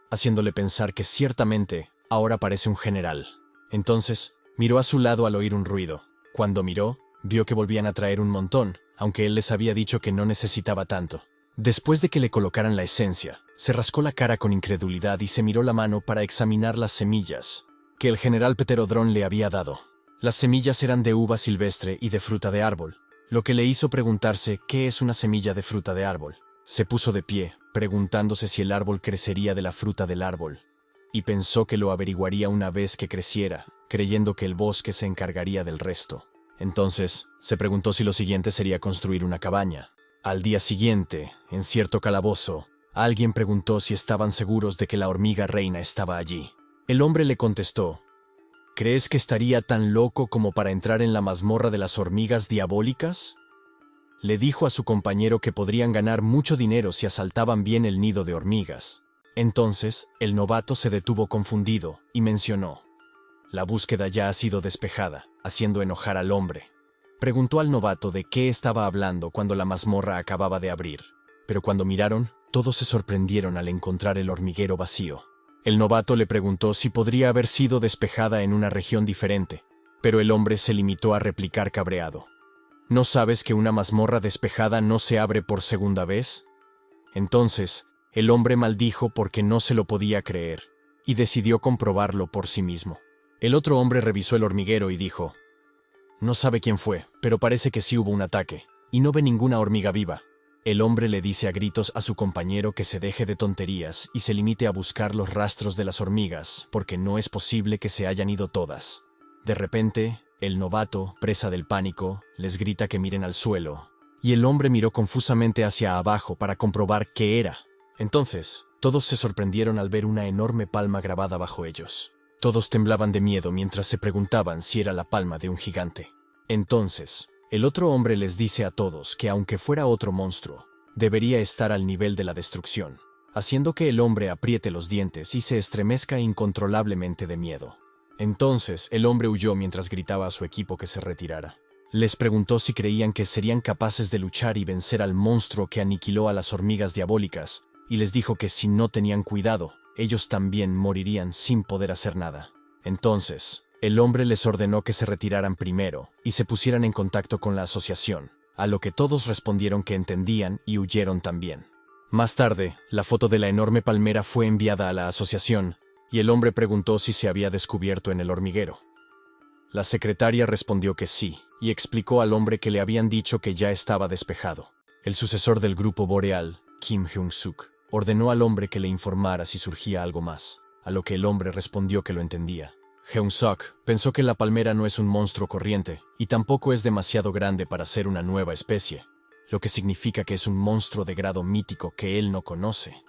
haciéndole pensar que ciertamente ahora parece un general. Entonces, miró a su lado al oír un ruido. Cuando miró, vio que volvían a traer un montón, aunque él les había dicho que no necesitaba tanto. Después de que le colocaran la esencia, se rascó la cara con incredulidad y se miró la mano para examinar las semillas que el general pterodrón le había dado. Las semillas eran de uva silvestre y de fruta de árbol, lo que le hizo preguntarse qué es una semilla de fruta de árbol. Se puso de pie, preguntándose si el árbol crecería de la fruta del árbol, y pensó que lo averiguaría una vez que creciera, creyendo que el bosque se encargaría del resto. Entonces, se preguntó si lo siguiente sería construir una cabaña. Al día siguiente, en cierto calabozo, alguien preguntó si estaban seguros de que la hormiga reina estaba allí. El hombre le contestó: ¿crees que estaría tan loco como para entrar en la mazmorra de las hormigas diabólicas? Le dijo a su compañero que podrían ganar mucho dinero si asaltaban bien el nido de hormigas. Entonces, el novato se detuvo confundido y mencionó: la búsqueda ya ha sido despejada, haciendo enojar al hombre. Preguntó al novato de qué estaba hablando cuando la mazmorra acababa de abrir, pero cuando miraron, todos se sorprendieron al encontrar el hormiguero vacío. El novato le preguntó si podría haber sido despejada en una región diferente, pero el hombre se limitó a replicar cabreado: ¿no sabes que una mazmorra despejada no se abre por segunda vez? Entonces, el hombre maldijo porque no se lo podía creer, y decidió comprobarlo por sí mismo. El otro hombre revisó el hormiguero y dijo: no sabe quién fue, pero parece que sí hubo un ataque, y no ve ninguna hormiga viva. El hombre le dice a gritos a su compañero que se deje de tonterías y se limite a buscar los rastros de las hormigas, porque no es posible que se hayan ido todas. De repente, el novato, presa del pánico, les grita que miren al suelo, y el hombre miró confusamente hacia abajo para comprobar qué era. Entonces, todos se sorprendieron al ver una enorme palma grabada bajo ellos. Todos temblaban de miedo mientras se preguntaban si era la palma de un gigante. Entonces, el otro hombre les dice a todos que aunque fuera otro monstruo, debería estar al nivel de la destrucción, haciendo que el hombre apriete los dientes y se estremezca incontrolablemente de miedo. Entonces, el hombre huyó mientras gritaba a su equipo que se retirara. Les preguntó si creían que serían capaces de luchar y vencer al monstruo que aniquiló a las hormigas diabólicas, y les dijo que si no tenían cuidado, ellos también morirían sin poder hacer nada. Entonces, el hombre les ordenó que se retiraran primero y se pusieran en contacto con la asociación, a lo que todos respondieron que entendían y huyeron también. Más tarde, la foto de la enorme palmera fue enviada a la asociación, y el hombre preguntó si se había descubierto en el hormiguero. La secretaria respondió que sí, y explicó al hombre que le habían dicho que ya estaba despejado. El sucesor del grupo boreal, Kim Heung-suk, ordenó al hombre que le informara si surgía algo más, a lo que el hombre respondió que lo entendía. Heung-suk pensó que la palmera no es un monstruo corriente, y tampoco es demasiado grande para ser una nueva especie, lo que significa que es un monstruo de grado mítico que él no conoce,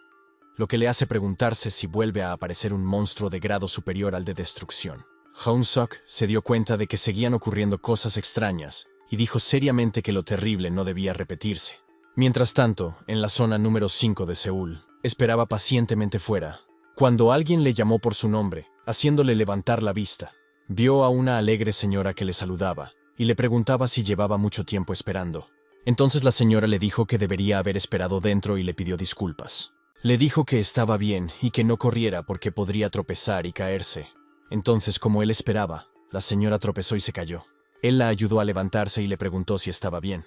lo que le hace preguntarse si vuelve a aparecer un monstruo de grado superior al de destrucción. Heung-suk se dio cuenta de que seguían ocurriendo cosas extrañas y dijo seriamente que lo terrible no debía repetirse. Mientras tanto, en la zona número 5 de Seúl, esperaba pacientemente fuera, cuando alguien le llamó por su nombre, haciéndole levantar la vista. Vio a una alegre señora que le saludaba y le preguntaba si llevaba mucho tiempo esperando. Entonces la señora le dijo que debería haber esperado dentro y le pidió disculpas. Le dijo que estaba bien y que no corriera porque podría tropezar y caerse. Entonces, como él esperaba, la señora tropezó y se cayó. Él la ayudó a levantarse y le preguntó si estaba bien.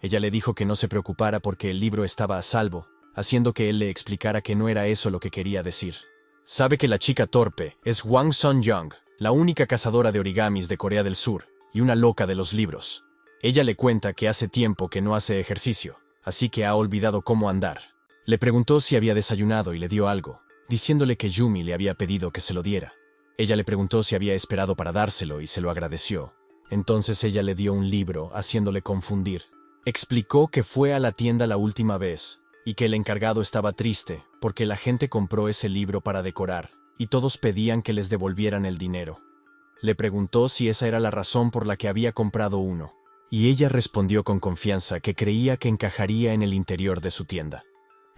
Ella le dijo que no se preocupara porque el libro estaba a salvo, haciendo que él le explicara que no era eso lo que quería decir. Sabe que la chica torpe es Hwang Sun-young, la única cazadora de origamis de Corea del Sur, y una loca de los libros. Ella le cuenta que hace tiempo que no hace ejercicio, así que ha olvidado cómo andar. Le preguntó si había desayunado y le dio algo, diciéndole que Yumi le había pedido que se lo diera. Ella le preguntó si había esperado para dárselo y se lo agradeció. Entonces ella le dio un libro, haciéndole confundir. Explicó que fue a la tienda la última vez y que el encargado estaba triste porque la gente compró ese libro para decorar y todos pedían que les devolvieran el dinero. Le preguntó si esa era la razón por la que había comprado uno, y ella respondió con confianza que creía que encajaría en el interior de su tienda.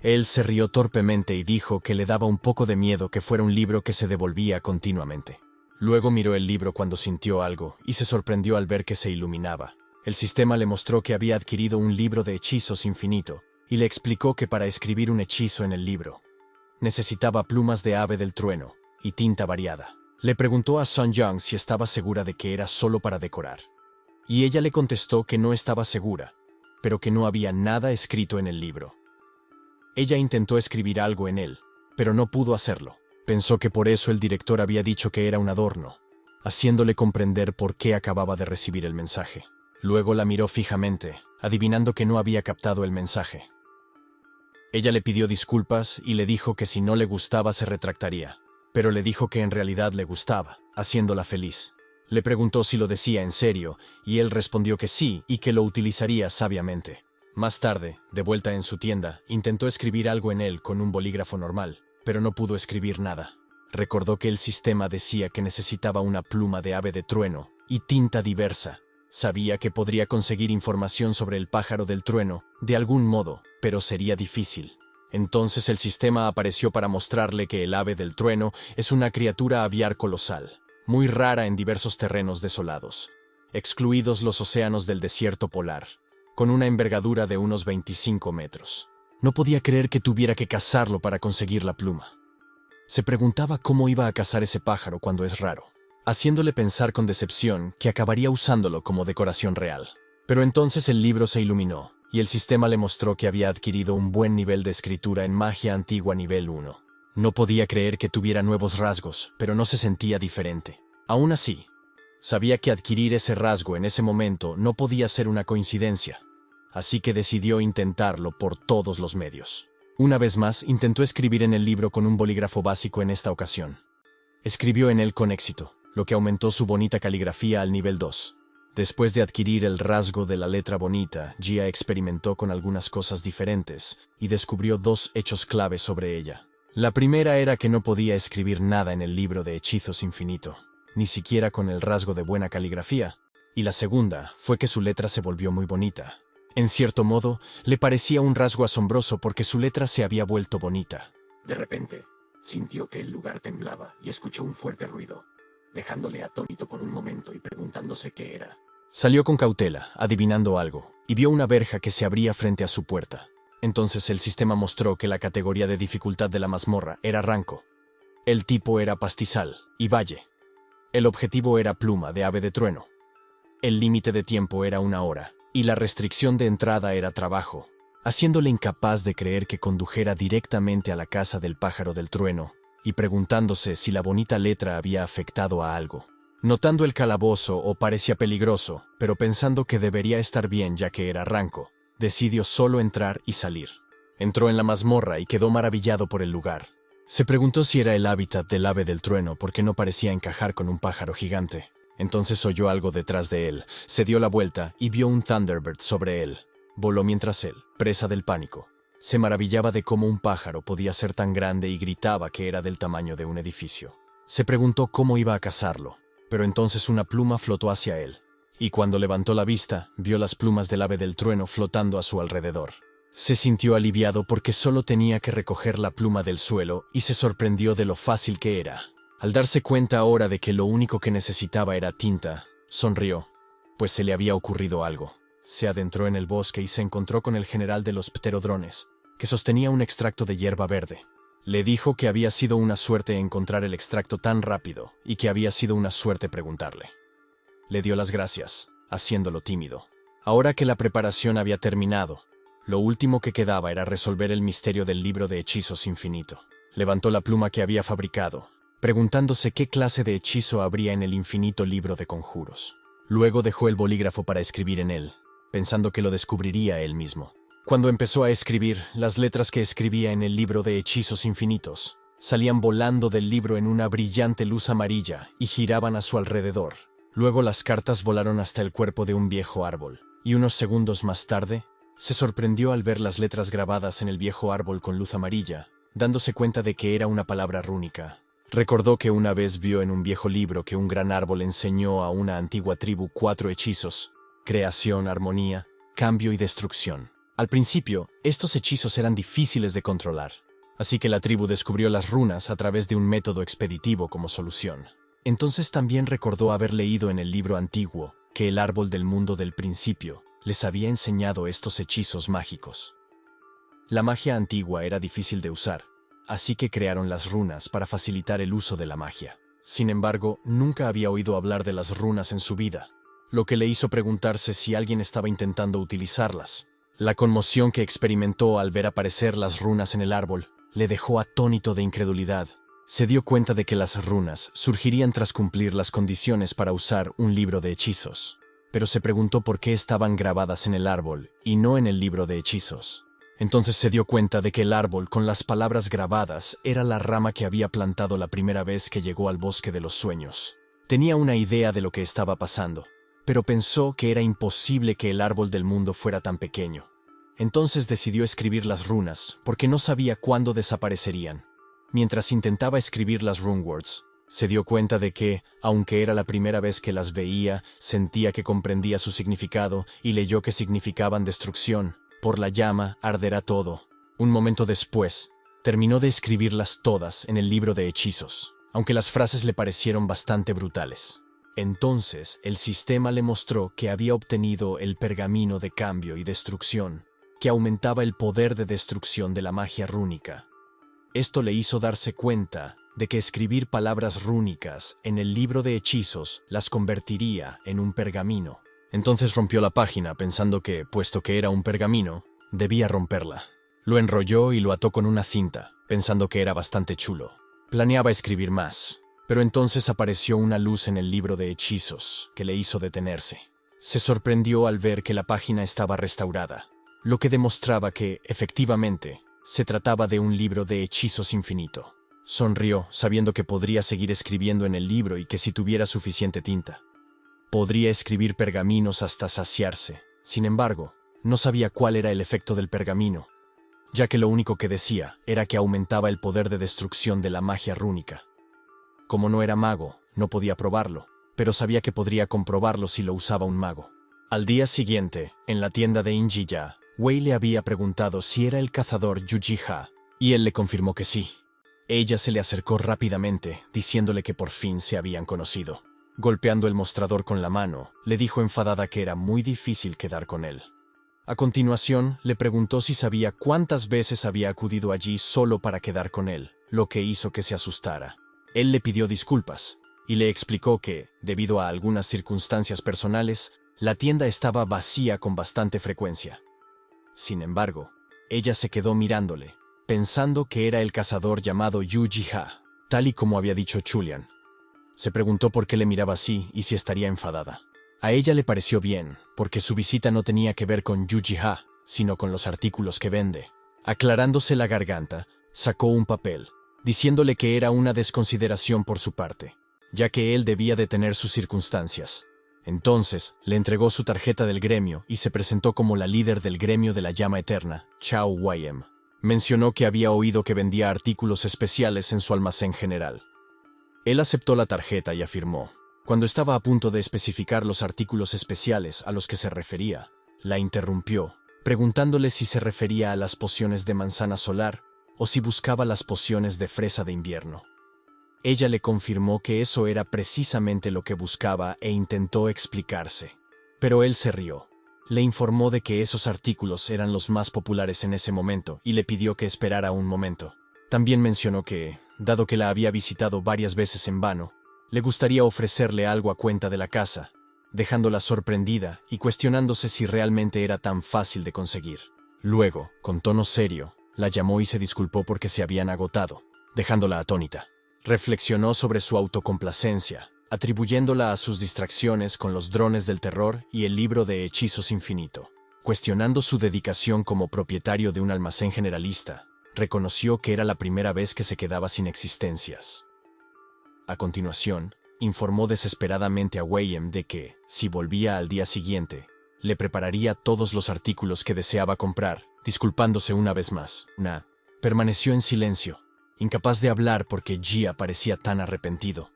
Él se rió torpemente y dijo que le daba un poco de miedo que fuera un libro que se devolvía continuamente. Luego miró el libro cuando sintió algo y se sorprendió al ver que se iluminaba. El sistema le mostró que había adquirido un libro de hechizos infinito y le explicó que para escribir un hechizo en el libro necesitaba plumas de ave del trueno y tinta variada. Le preguntó a Sun-young si estaba segura de que era solo para decorar, y ella le contestó que no estaba segura, pero que no había nada escrito en el libro. Ella intentó escribir algo en él, pero no pudo hacerlo. Pensó que por eso el director había dicho que era un adorno, haciéndole comprender por qué acababa de recibir el mensaje. Luego la miró fijamente, adivinando que no había captado el mensaje. Ella le pidió disculpas y le dijo que si no le gustaba se retractaría, pero le dijo que en realidad le gustaba, haciéndola feliz. Le preguntó si lo decía en serio, y él respondió que sí y que lo utilizaría sabiamente. Más tarde, de vuelta en su tienda, intentó escribir algo en él con un bolígrafo normal, pero no pudo escribir nada. Recordó que el sistema decía que necesitaba una pluma de ave de trueno y tinta diversa. Sabía que podría conseguir información sobre el pájaro del trueno de algún modo, pero sería difícil. Entonces el sistema apareció para mostrarle que el ave del trueno es una criatura aviar colosal, muy rara en diversos terrenos desolados, excluidos los océanos del desierto polar, con una envergadura de unos 25 metros. No podía creer que tuviera que cazarlo para conseguir la pluma. Se preguntaba cómo iba a cazar ese pájaro cuando es raro, haciéndole pensar con decepción que acabaría usándolo como decoración real. Pero entonces el libro se iluminó, y el sistema le mostró que había adquirido un buen nivel de escritura en magia antigua nivel 1. No podía creer que tuviera nuevos rasgos, pero no se sentía diferente. Aún así, sabía que adquirir ese rasgo en ese momento no podía ser una coincidencia, así que decidió intentarlo por todos los medios. Una vez más, intentó escribir en el libro con un bolígrafo básico en esta ocasión. Escribió en él con éxito, lo que aumentó su bonita caligrafía al nivel 2. Después de adquirir el rasgo de la letra bonita, Jia experimentó con algunas cosas diferentes y descubrió dos hechos clave sobre ella. La primera era que no podía escribir nada en el libro de hechizos infinito, ni siquiera con el rasgo de buena caligrafía, y la segunda fue que su letra se volvió muy bonita. En cierto modo, le parecía un rasgo asombroso porque su letra se había vuelto bonita. De repente, sintió que el lugar temblaba y escuchó un fuerte ruido, dejándole atónito por un momento y preguntándose qué era. Salió con cautela, adivinando algo, y vio una verja que se abría frente a su puerta. Entonces el sistema mostró que la categoría de dificultad de la mazmorra era ranco. El tipo era pastizal y valle. El objetivo era pluma de ave de trueno. El límite de tiempo era 1 hora, y la restricción de entrada era trabajo, haciéndole incapaz de creer que condujera directamente a la casa del pájaro del trueno, y preguntándose si la bonita letra había afectado a algo. Notando el calabozo o parecía peligroso, pero pensando que debería estar bien ya que era ranco, decidió solo entrar y salir. Entró en la mazmorra y quedó maravillado por el lugar. Se preguntó si era el hábitat del ave del trueno porque no parecía encajar con un pájaro gigante. Entonces oyó algo detrás de él, se dio la vuelta y vio un Thunderbird sobre él. Voló mientras él, presa del pánico, se maravillaba de cómo un pájaro podía ser tan grande y gritaba que era del tamaño de un edificio. Se preguntó cómo iba a cazarlo, pero entonces una pluma flotó hacia él, y cuando levantó la vista, vio las plumas del ave del trueno flotando a su alrededor. Se sintió aliviado porque solo tenía que recoger la pluma del suelo y se sorprendió de lo fácil que era. Al darse cuenta ahora de que lo único que necesitaba era tinta, sonrió, pues se le había ocurrido algo. Se adentró en el bosque y se encontró con el general de los pterodrones, que sostenía un extracto de hierba verde. Le dijo que había sido una suerte encontrar el extracto tan rápido y que había sido una suerte preguntarle. Le dio las gracias, haciéndolo tímido. Ahora que la preparación había terminado, lo último que quedaba era resolver el misterio del libro de hechizos infinito. Levantó la pluma que había fabricado, preguntándose qué clase de hechizo habría en el infinito libro de conjuros. Luego dejó el bolígrafo para escribir en él, pensando que lo descubriría él mismo. Cuando empezó a escribir, las letras que escribía en el libro de hechizos infinitos salían volando del libro en una brillante luz amarilla y giraban a su alrededor. Luego las cartas volaron hasta el cuerpo de un viejo árbol, y unos segundos más tarde, se sorprendió al ver las letras grabadas en el viejo árbol con luz amarilla, dándose cuenta de que era una palabra rúnica. Recordó que una vez vio en un viejo libro que un gran árbol enseñó a una antigua tribu 4 hechizos: creación, armonía, cambio y destrucción. Al principio, estos hechizos eran difíciles de controlar, así que la tribu descubrió las runas a través de un método expeditivo como solución. Entonces también recordó haber leído en el libro antiguo que el árbol del mundo del principio les había enseñado estos hechizos mágicos. La magia antigua era difícil de usar, así que crearon las runas para facilitar el uso de la magia. Sin embargo, nunca había oído hablar de las runas en su vida, lo que le hizo preguntarse si alguien estaba intentando utilizarlas. La conmoción que experimentó al ver aparecer las runas en el árbol le dejó atónito de incredulidad. Se dio cuenta de que las runas surgirían tras cumplir las condiciones para usar un libro de hechizos, pero se preguntó por qué estaban grabadas en el árbol y no en el libro de hechizos. Entonces se dio cuenta de que el árbol con las palabras grabadas era la rama que había plantado la primera vez que llegó al bosque de los sueños. Tenía una idea de lo que estaba pasando, pero pensó que era imposible que el árbol del mundo fuera tan pequeño. Entonces decidió escribir las runas porque no sabía cuándo desaparecerían. Mientras intentaba escribir las runewords, se dio cuenta de que, aunque era la primera vez que las veía, sentía que comprendía su significado y leyó que significaban destrucción. Por la llama arderá todo. Un momento después, terminó de escribirlas todas en el libro de hechizos, aunque las frases le parecieron bastante brutales. Entonces, el sistema le mostró que había obtenido el pergamino de cambio y destrucción, que aumentaba el poder de destrucción de la magia rúnica. Esto le hizo darse cuenta de que escribir palabras rúnicas en el libro de hechizos las convertiría en un pergamino. Entonces rompió la página pensando que, puesto que era un pergamino, debía romperla. Lo enrolló y lo ató con una cinta, pensando que era bastante chulo. Planeaba escribir más, pero entonces apareció una luz en el libro de hechizos que le hizo detenerse. Se sorprendió al ver que la página estaba restaurada, lo que demostraba que, efectivamente, se trataba de un libro de hechizos infinito. Sonrió, sabiendo que podría seguir escribiendo en el libro y que si tuviera suficiente tinta, podría escribir pergaminos hasta saciarse. Sin embargo, no sabía cuál era el efecto del pergamino, ya que lo único que decía era que aumentaba el poder de destrucción de la magia rúnica. Como no era mago, no podía probarlo, pero sabía que podría comprobarlo si lo usaba un mago. Al día siguiente, en la tienda de Injija, Wei le había preguntado si era el cazador Yujiha, y él le confirmó que sí. Ella se le acercó rápidamente, diciéndole que por fin se habían conocido. Golpeando el mostrador con la mano, le dijo enfadada que era muy difícil quedar con él. A continuación, le preguntó si sabía cuántas veces había acudido allí solo para quedar con él, lo que hizo que se asustara. Él le pidió disculpas y le explicó que, debido a algunas circunstancias personales, la tienda estaba vacía con bastante frecuencia. Sin embargo, ella se quedó mirándole, pensando que era el cazador llamado Yu-Ji-Ha, tal y como había dicho Julian. Se preguntó por qué le miraba así y si estaría enfadada. A ella le pareció bien, porque su visita no tenía que ver con Yu-Ji-Ha, sino con los artículos que vende. Aclarándose la garganta, sacó un papel, diciéndole que era una desconsideración por su parte, ya que él debía de tener sus circunstancias. Entonces, le entregó su tarjeta del gremio y se presentó como la líder del gremio de la llama eterna, Chao Ym. Mencionó que había oído que vendía artículos especiales en su almacén general. Él aceptó la tarjeta y afirmó. Cuando estaba a punto de especificar los artículos especiales a los que se refería, la interrumpió, preguntándole si se refería a las pociones de manzana solar o si buscaba las pociones de fresa de invierno. Ella le confirmó que eso era precisamente lo que buscaba e intentó explicarse. Pero él se rió. Le informó de que esos artículos eran los más populares en ese momento y le pidió que esperara un momento. También mencionó que, dado que la había visitado varias veces en vano, le gustaría ofrecerle algo a cuenta de la casa, dejándola sorprendida y cuestionándose si realmente era tan fácil de conseguir. Luego, con tono serio, la llamó y se disculpó porque se habían agotado, dejándola atónita. Reflexionó sobre su autocomplacencia, atribuyéndola a sus distracciones con los drones del terror y el libro de hechizos infinito. Cuestionando su dedicación como propietario de un almacén generalista, reconoció que era la primera vez que se quedaba sin existencias. A continuación, informó desesperadamente a Ym de que, si volvía al día siguiente, le prepararía todos los artículos que deseaba comprar, disculpándose una vez más. Permaneció en silencio, incapaz de hablar porque Jia parecía tan arrepentido,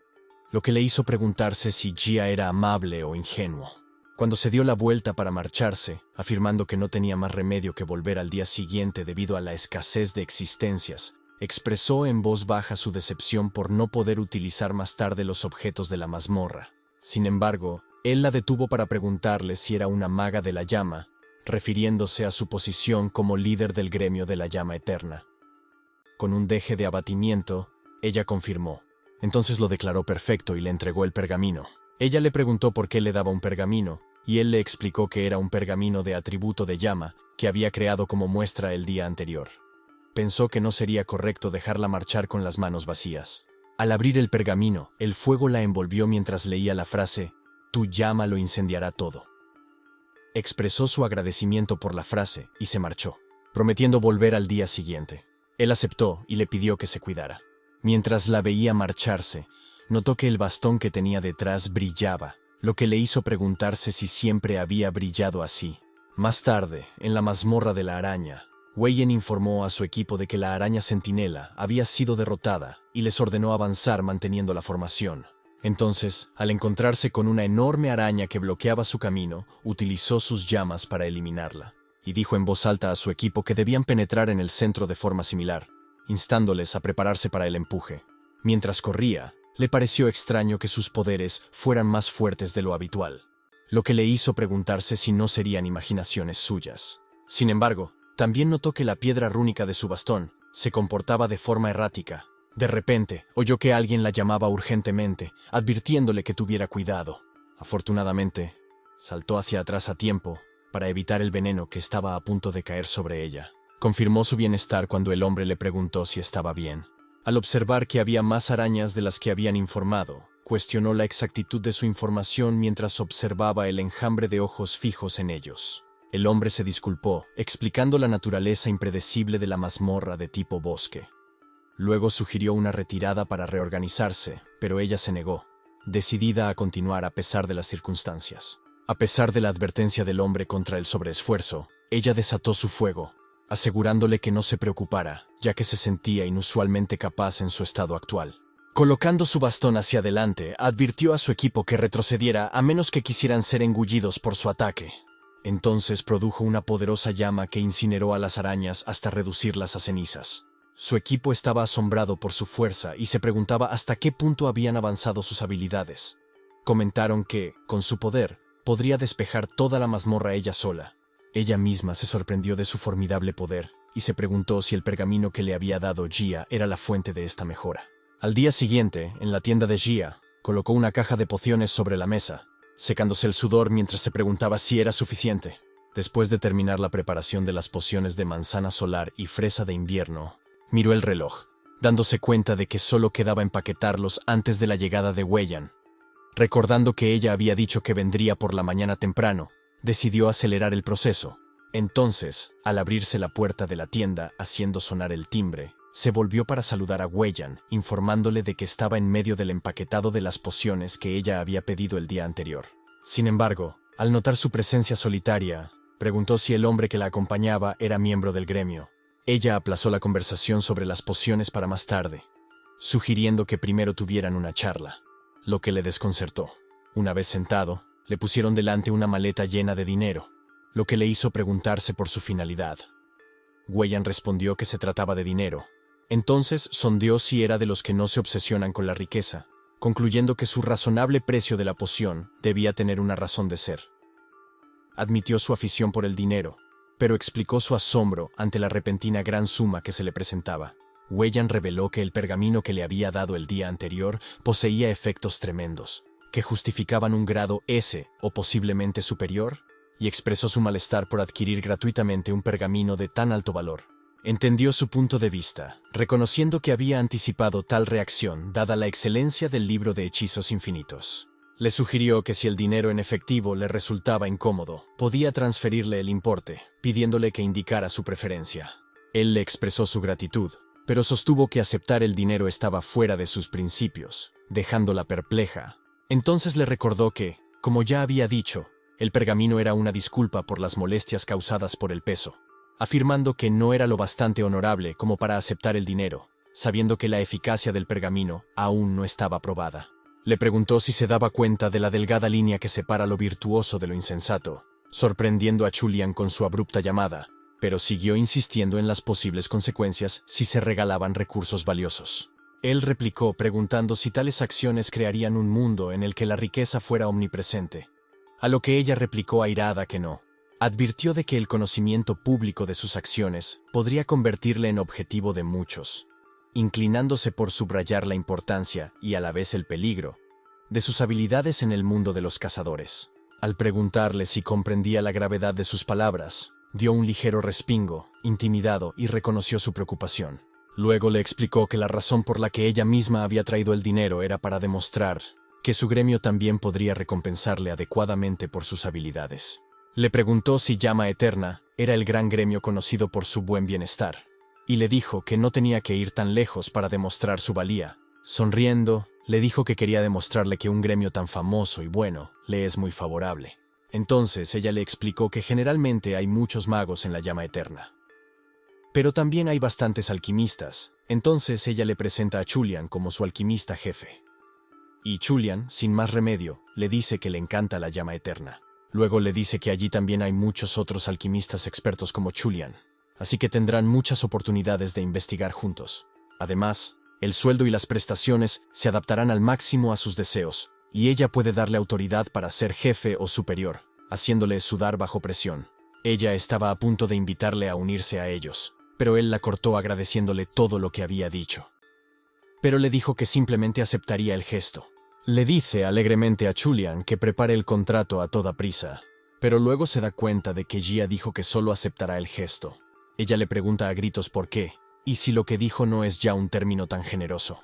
lo que le hizo preguntarse si Jia era amable o ingenuo. Cuando se dio la vuelta para marcharse, afirmando que no tenía más remedio que volver al día siguiente debido a la escasez de existencias, expresó en voz baja su decepción por no poder utilizar más tarde los objetos de la mazmorra. Sin embargo, él la detuvo para preguntarle si era una maga de la llama, refiriéndose a su posición como líder del gremio de la llama eterna. Con un deje de abatimiento, ella confirmó. Entonces lo declaró perfecto y le entregó el pergamino. Ella le preguntó por qué le daba un pergamino, y él le explicó que era un pergamino de atributo de llama que había creado como muestra el día anterior. Pensó que no sería correcto dejarla marchar con las manos vacías. Al abrir el pergamino, el fuego la envolvió mientras leía la frase, «Tu llama lo incendiará todo». Expresó su agradecimiento por la frase y se marchó, prometiendo volver al día siguiente. Él aceptó y le pidió que se cuidara. Mientras la veía marcharse, notó que el bastón que tenía detrás brillaba, lo que le hizo preguntarse si siempre había brillado así. Más tarde, en la mazmorra de la araña, Ym informó a su equipo de que la araña centinela había sido derrotada y les ordenó avanzar manteniendo la formación. Entonces, al encontrarse con una enorme araña que bloqueaba su camino, utilizó sus llamas para eliminarla, y dijo en voz alta a su equipo que debían penetrar en el centro de forma similar, instándoles a prepararse para el empuje. Mientras corría, le pareció extraño que sus poderes fueran más fuertes de lo habitual, lo que le hizo preguntarse si no serían imaginaciones suyas. Sin embargo, también notó que la piedra rúnica de su bastón se comportaba de forma errática. De repente, oyó que alguien la llamaba urgentemente, advirtiéndole que tuviera cuidado. Afortunadamente, saltó hacia atrás a tiempo para evitar el veneno que estaba a punto de caer sobre ella. Confirmó su bienestar cuando el hombre le preguntó si estaba bien. Al observar que había más arañas de las que habían informado, cuestionó la exactitud de su información mientras observaba el enjambre de ojos fijos en ellos. El hombre se disculpó, explicando la naturaleza impredecible de la mazmorra de tipo bosque. Luego sugirió una retirada para reorganizarse, pero ella se negó, decidida a continuar a pesar de las circunstancias. A pesar de la advertencia del hombre contra el sobreesfuerzo, ella desató su fuego, asegurándole que no se preocupara, ya que se sentía inusualmente capaz en su estado actual. Colocando su bastón hacia adelante, advirtió a su equipo que retrocediera a menos que quisieran ser engullidos por su ataque. Entonces produjo una poderosa llama que incineró a las arañas hasta reducirlas a cenizas. Su equipo estaba asombrado por su fuerza y se preguntaba hasta qué punto habían avanzado sus habilidades. Comentaron que, con su poder, podría despejar toda la mazmorra ella sola. Ella misma se sorprendió de su formidable poder y se preguntó si el pergamino que le había dado Gia era la fuente de esta mejora. Al día siguiente, en la tienda de Gia, colocó una caja de pociones sobre la mesa, secándose el sudor mientras se preguntaba si era suficiente. Después de terminar la preparación de las pociones de manzana solar y fresa de invierno, miró el reloj, dándose cuenta de que solo quedaba empaquetarlos antes de la llegada de Weyland. Recordando que ella había dicho que vendría por la mañana temprano, decidió acelerar el proceso. Entonces, al abrirse la puerta de la tienda haciendo sonar el timbre, se volvió para saludar a Weyland, informándole de que estaba en medio del empaquetado de las pociones que ella había pedido el día anterior. Sin embargo, al notar su presencia solitaria, preguntó si el hombre que la acompañaba era miembro del gremio. Ella aplazó la conversación sobre las pociones para más tarde, sugiriendo que primero tuvieran una charla, lo que le desconcertó. Una vez sentado, le pusieron delante una maleta llena de dinero, lo que le hizo preguntarse por su finalidad. Weyland respondió que se trataba de dinero. Entonces sondeó si era de los que no se obsesionan con la riqueza, concluyendo que su razonable precio de la poción debía tener una razón de ser. Admitió su afición por el dinero, pero explicó su asombro ante la repentina gran suma que se le presentaba. Weyland reveló que el pergamino que le había dado el día anterior poseía efectos tremendos, que justificaban un grado S o posiblemente superior, y expresó su malestar por adquirir gratuitamente un pergamino de tan alto valor. Entendió su punto de vista, reconociendo que había anticipado tal reacción dada la excelencia del libro de hechizos infinitos. Le sugirió que si el dinero en efectivo le resultaba incómodo, podía transferirle el importe, pidiéndole que indicara su preferencia. Él le expresó su gratitud, pero sostuvo que aceptar el dinero estaba fuera de sus principios, dejándola perpleja. Entonces le recordó que, como ya había dicho, el pergamino era una disculpa por las molestias causadas por el peso, afirmando que no era lo bastante honorable como para aceptar el dinero, sabiendo que la eficacia del pergamino aún no estaba probada. Le preguntó si se daba cuenta de la delgada línea que separa lo virtuoso de lo insensato, sorprendiendo a Julian con su abrupta llamada, pero siguió insistiendo en las posibles consecuencias si se regalaban recursos valiosos. Él replicó preguntando si tales acciones crearían un mundo en el que la riqueza fuera omnipresente, a lo que ella replicó airada que no. Advirtió de que el conocimiento público de sus acciones podría convertirle en objetivo de muchos, inclinándose por subrayar la importancia y a la vez el peligro de sus habilidades en el mundo de los cazadores. Al preguntarle si comprendía la gravedad de sus palabras, dio un ligero respingo, intimidado, y reconoció su preocupación. Luego le explicó que la razón por la que ella misma había traído el dinero era para demostrar que su gremio también podría recompensarle adecuadamente por sus habilidades. Le preguntó si Llama Eterna era el gran gremio conocido por su buen bienestar, y le dijo que no tenía que ir tan lejos para demostrar su valía. Sonriendo, le dijo que quería demostrarle que un gremio tan famoso y bueno le es muy favorable. Entonces ella le explicó que generalmente hay muchos magos en la Llama Eterna, pero también hay bastantes alquimistas. Entonces ella le presenta a Julian como su alquimista jefe. Y Julian, sin más remedio, le dice que le encanta la Llama Eterna. Luego le dice que allí también hay muchos otros alquimistas expertos como Julian, así que tendrán muchas oportunidades de investigar juntos. Además, el sueldo y las prestaciones se adaptarán al máximo a sus deseos, y ella puede darle autoridad para ser jefe o superior, haciéndole sudar bajo presión. Ella estaba a punto de invitarle a unirse a ellos, pero él la cortó agradeciéndole todo lo que había dicho. Pero le dijo que simplemente aceptaría el gesto. Le dice alegremente a Julian que prepare el contrato a toda prisa, pero luego se da cuenta de que Gia dijo que solo aceptará el gesto. Ella le pregunta a gritos por qué, y si lo que dijo no es ya un término tan generoso.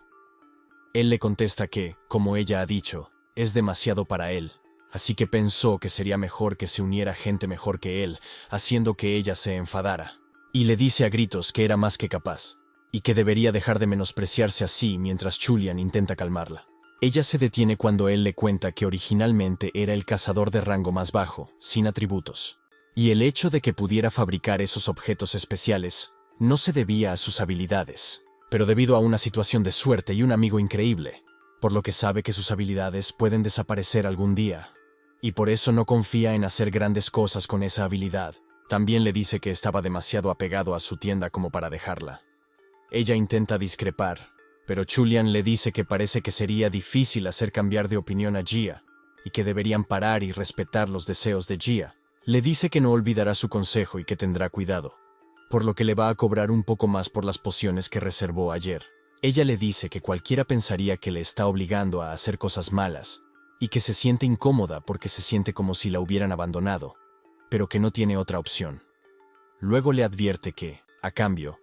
Él le contesta que, como ella ha dicho, es demasiado para él, así que pensó que sería mejor que se uniera gente mejor que él, haciendo que ella se enfadara. Y le dice a gritos que era más que capaz, y que debería dejar de menospreciarse así mientras Julian intenta calmarla. Ella se detiene cuando él le cuenta que originalmente era el cazador de rango más bajo, sin atributos, y el hecho de que pudiera fabricar esos objetos especiales no se debía a sus habilidades, pero debido a una situación de suerte y un amigo increíble, por lo que sabe que sus habilidades pueden desaparecer algún día, y por eso no confía en hacer grandes cosas con esa habilidad. También le dice que estaba demasiado apegado a su tienda como para dejarla. Ella intenta discrepar, pero Julian le dice que parece que sería difícil hacer cambiar de opinión a Gia, y que deberían parar y respetar los deseos de Gia. Le dice que no olvidará su consejo y que tendrá cuidado. por lo que le va a cobrar un poco más por las pociones que reservó ayer. Ella le dice que cualquiera pensaría que le está obligando a hacer cosas malas, y que se siente incómoda porque se siente como si la hubieran abandonado, pero que no tiene otra opción. Luego le advierte que, a cambio,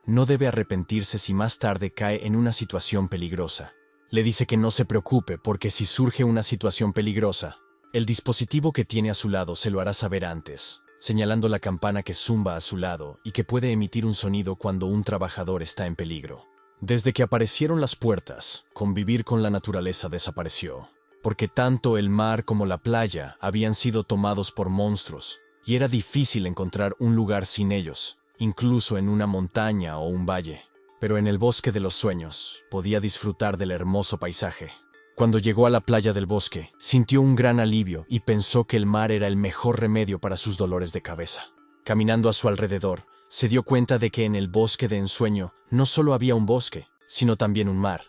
no debe arrepentirse si más tarde cae en una situación peligrosa. Le dice que no se preocupe porque si surge una situación peligrosa, el dispositivo que tiene a su lado se lo hará saber antes, señalando la campana que zumba a su lado y que puede emitir un sonido cuando un trabajador está en peligro. Desde que aparecieron las puertas, convivir con la naturaleza desapareció, porque tanto el mar como la playa habían sido tomados por monstruos, y era difícil encontrar un lugar sin ellos, incluso en una montaña o un valle. Pero en el bosque de los sueños podía disfrutar del hermoso paisaje. Cuando llegó a la playa del bosque, sintió un gran alivio y pensó que el mar era el mejor remedio para sus dolores de cabeza. Caminando a su alrededor, se dio cuenta de que en el bosque de ensueño no solo había un bosque, sino también un mar,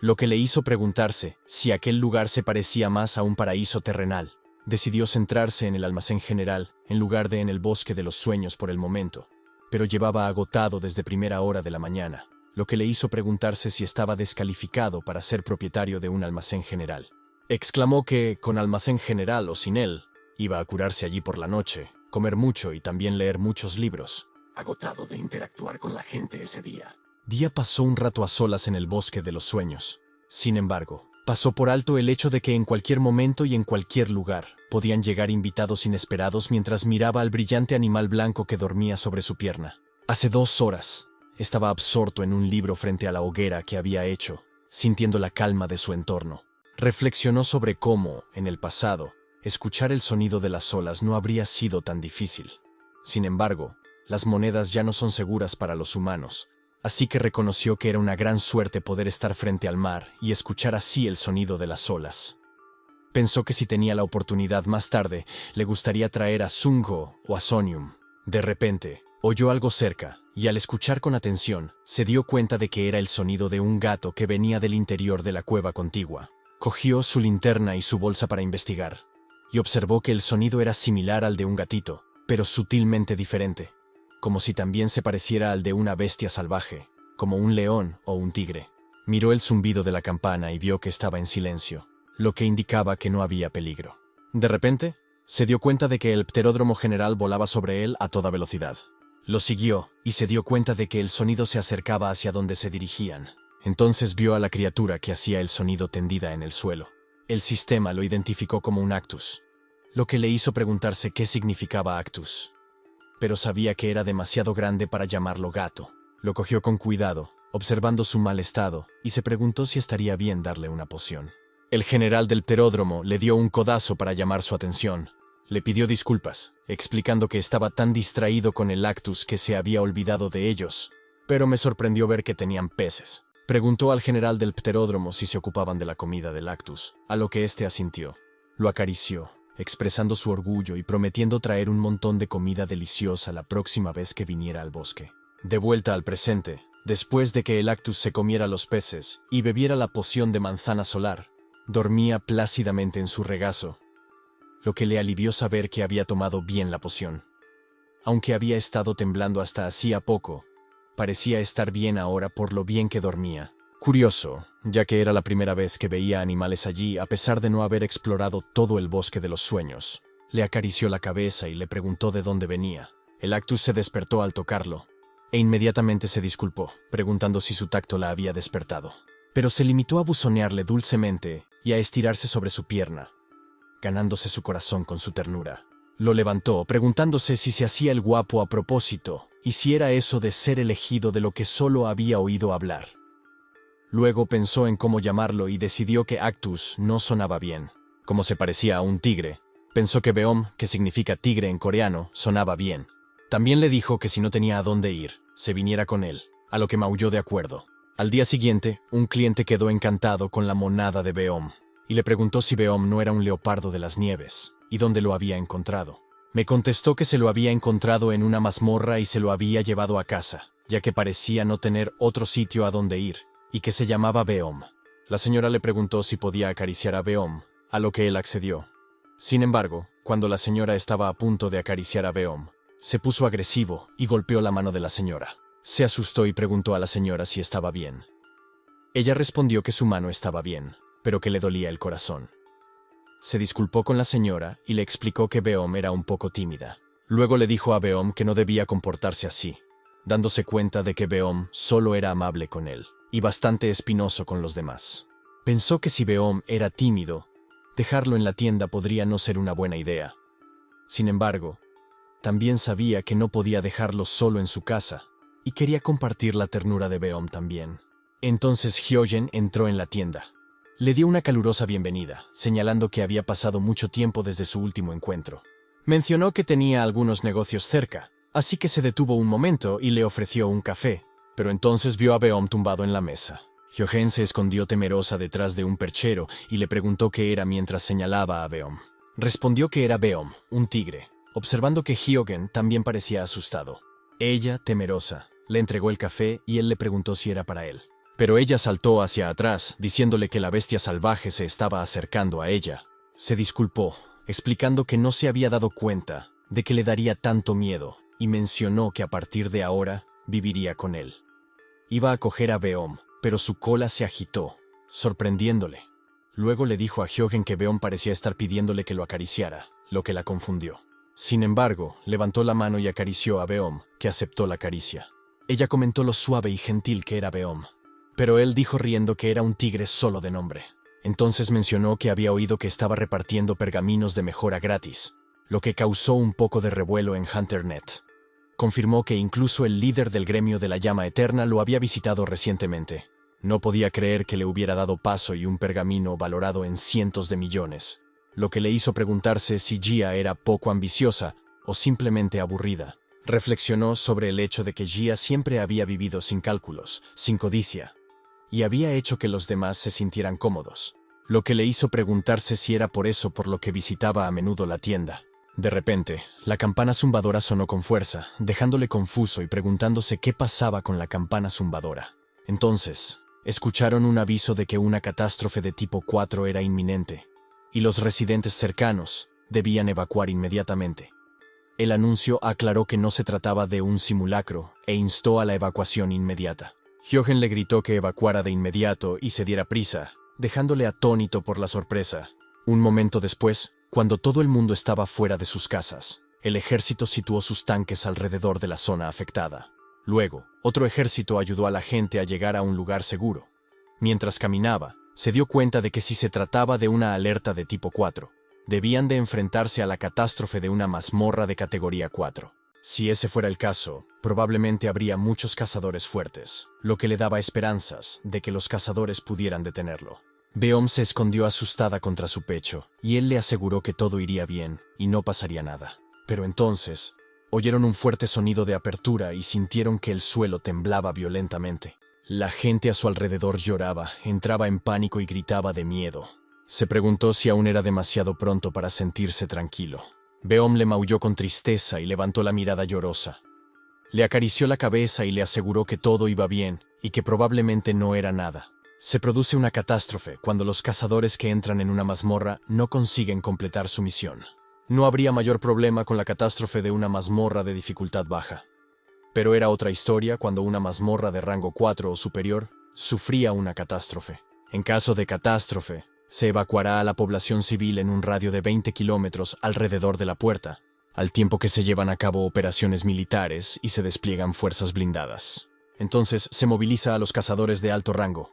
lo que le hizo preguntarse si aquel lugar se parecía más a un paraíso terrenal. Decidió centrarse en el almacén general en lugar de en el bosque de los sueños por el momento, pero llevaba agotado desde primera hora de la mañana, lo que le hizo preguntarse si estaba descalificado para ser propietario de un almacén general. Exclamó que, con almacén general o sin él, iba a curarse allí por la noche, comer mucho y también leer muchos libros. Agotado de interactuar con la gente ese día. Día pasó un rato a solas en el bosque de los sueños. Sin embargo, pasó por alto el hecho de que en cualquier momento y en cualquier lugar podían llegar invitados inesperados mientras miraba al brillante animal blanco que dormía sobre su pierna. Hace 2 horas, estaba absorto en un libro frente a la hoguera que había hecho, sintiendo la calma de su entorno. Reflexionó sobre cómo, en el pasado, escuchar el sonido de las olas no habría sido tan difícil. Sin embargo, las monedas ya no son seguras para los humanos, así que reconoció que era una gran suerte poder estar frente al mar y escuchar así el sonido de las olas. Pensó que si tenía la oportunidad más tarde, le gustaría traer a Zungo o a Sonium. De repente, oyó algo cerca, y al escuchar con atención, se dio cuenta de que era el sonido de un gato que venía del interior de la cueva contigua. Cogió su linterna y su bolsa para investigar, y observó que el sonido era similar al de un gatito, pero sutilmente diferente, como si también se pareciera al de una bestia salvaje, como un león o un tigre. Miró el zumbido de la campana y vio que estaba en silencio, lo que indicaba que no había peligro. De repente, se dio cuenta de que el pteródromo general volaba sobre él a toda velocidad. Lo siguió y se dio cuenta de que el sonido se acercaba hacia donde se dirigían. Entonces vio a la criatura que hacía el sonido tendida en el suelo. El sistema lo identificó como un Actus, lo que le hizo preguntarse qué significaba Actus. Pero sabía que era demasiado grande para llamarlo gato. Lo cogió con cuidado, observando su mal estado, y se preguntó si estaría bien darle una poción. El general del pteródromo le dio un codazo para llamar su atención. Le pidió disculpas, explicando que estaba tan distraído con el Actus que se había olvidado de ellos. Pero me sorprendió ver que tenían peces. Preguntó al general del pteródromo si se ocupaban de la comida del Actus, a lo que éste asintió. Lo acarició, expresando su orgullo y prometiendo traer un montón de comida deliciosa la próxima vez que viniera al bosque. De vuelta al presente, después de que el Actus se comiera los peces y bebiera la poción de manzana solar, dormía plácidamente en su regazo, lo que le alivió saber que había tomado bien la poción. Aunque había estado temblando hasta hacía poco, parecía estar bien ahora por lo bien que dormía. Curioso, ya que era la primera vez que veía animales allí a pesar de no haber explorado todo el bosque de los sueños. Le acarició la cabeza y le preguntó de dónde venía. El Actus se despertó al tocarlo, e inmediatamente se disculpó, preguntando si su tacto la había despertado. Pero se limitó a buzonearle dulcemente y a estirarse sobre su pierna, ganándose su corazón con su ternura. Lo levantó, preguntándose si se hacía el guapo a propósito, y si era eso de ser elegido de lo que solo había oído hablar. Luego pensó en cómo llamarlo y decidió que Actus no sonaba bien. Como se parecía a un tigre, pensó que Beom, que significa tigre en coreano, sonaba bien. También le dijo que si no tenía a dónde ir, se viniera con él, a lo que maulló de acuerdo. Al día siguiente, un cliente quedó encantado con la monada de Beom, y le preguntó si Beom no era un leopardo de las nieves, y dónde lo había encontrado. Me contestó que se lo había encontrado en una mazmorra y se lo había llevado a casa, ya que parecía no tener otro sitio a donde ir, y que se llamaba Beom. La señora le preguntó si podía acariciar a Beom, a lo que él accedió. Sin embargo, cuando la señora estaba a punto de acariciar a Beom, Se puso agresivo y golpeó la mano de la señora. Se asustó y preguntó a la señora si estaba bien. Ella respondió que su mano estaba bien, pero que le dolía el corazón. Se disculpó con la señora y le explicó que Beom era un poco tímida. Luego le dijo a Beom que no debía comportarse así, dándose cuenta de que Beom solo era amable con él y bastante espinoso con los demás. Pensó que si Beom era tímido, dejarlo en la tienda podría no ser una buena idea. Sin embargo, también sabía que no podía dejarlo solo en su casa y quería compartir la ternura de Beom también. Entonces Hyojen entró en la tienda. Le dio una calurosa bienvenida, señalando que había pasado mucho tiempo desde su último encuentro. Mencionó que tenía algunos negocios cerca, así que se detuvo un momento y le ofreció un café, pero entonces vio a Beom tumbado en la mesa. Hyojen se escondió temerosa detrás de un perchero y le preguntó qué era mientras señalaba a Beom. Respondió que era Beom, un tigre, observando que Hyogen también parecía asustado. Ella, temerosa, le entregó el café y él le preguntó si era para él. Pero ella saltó hacia atrás, diciéndole que la bestia salvaje se estaba acercando a ella. Se disculpó, explicando que no se había dado cuenta de que le daría tanto miedo, y mencionó que a partir de ahora viviría con él. Iba a coger a Beom, pero su cola se agitó, sorprendiéndole. Luego le dijo a Hyogen que Beom parecía estar pidiéndole que lo acariciara, lo que la confundió. Sin embargo, levantó la mano y acarició a Beom, que aceptó la caricia. Ella comentó lo suave y gentil que era Beom, pero él dijo riendo que era un tigre solo de nombre. Entonces mencionó que había oído que estaba repartiendo pergaminos de mejora gratis, lo que causó un poco de revuelo en HunterNet. Confirmó que incluso el líder del gremio de la llama eterna lo había visitado recientemente. No podía creer que le hubiera dado paso y un pergamino valorado en cientos de millones, lo que le hizo preguntarse si Gia era poco ambiciosa o simplemente aburrida. Reflexionó sobre el hecho de que Gia siempre había vivido sin cálculos, sin codicia, y había hecho que los demás se sintieran cómodos, lo que le hizo preguntarse si era por eso por lo que visitaba a menudo la tienda. De repente, la campana zumbadora sonó con fuerza, dejándole confuso y preguntándose qué pasaba con la campana zumbadora. Entonces, escucharon un aviso de que una catástrofe de tipo 4 era inminente, y los residentes cercanos debían evacuar inmediatamente. El anuncio aclaró que no se trataba de un simulacro e instó a la evacuación inmediata. Hyogen le gritó que evacuara de inmediato y se diera prisa, dejándole atónito por la sorpresa. Un momento después, cuando todo el mundo estaba fuera de sus casas, el ejército situó sus tanques alrededor de la zona afectada. Luego, otro ejército ayudó a la gente a llegar a un lugar seguro. Mientras caminaba, se dio cuenta de que si se trataba de una alerta de tipo 4, debían de enfrentarse a la catástrofe de una mazmorra de categoría 4. Si ese fuera el caso, probablemente habría muchos cazadores fuertes, lo que le daba esperanzas de que los cazadores pudieran detenerlo. Beom se escondió asustada contra su pecho, y él le aseguró que todo iría bien y no pasaría nada. Pero entonces, oyeron un fuerte sonido de apertura y sintieron que el suelo temblaba violentamente. La gente a su alrededor lloraba, entraba en pánico y gritaba de miedo. Se preguntó si aún era demasiado pronto para sentirse tranquilo. Beom le maulló con tristeza y levantó la mirada llorosa. Le acarició la cabeza y le aseguró que todo iba bien y que probablemente no era nada. Se produce una catástrofe cuando los cazadores que entran en una mazmorra no consiguen completar su misión. No habría mayor problema con la catástrofe de una mazmorra de dificultad baja. Pero era otra historia cuando una mazmorra de rango 4 o superior sufría una catástrofe. En caso de catástrofe, se evacuará a la población civil en un radio de 20 kilómetros alrededor de la puerta, al tiempo que se llevan a cabo operaciones militares y se despliegan fuerzas blindadas. Entonces se moviliza a los cazadores de alto rango.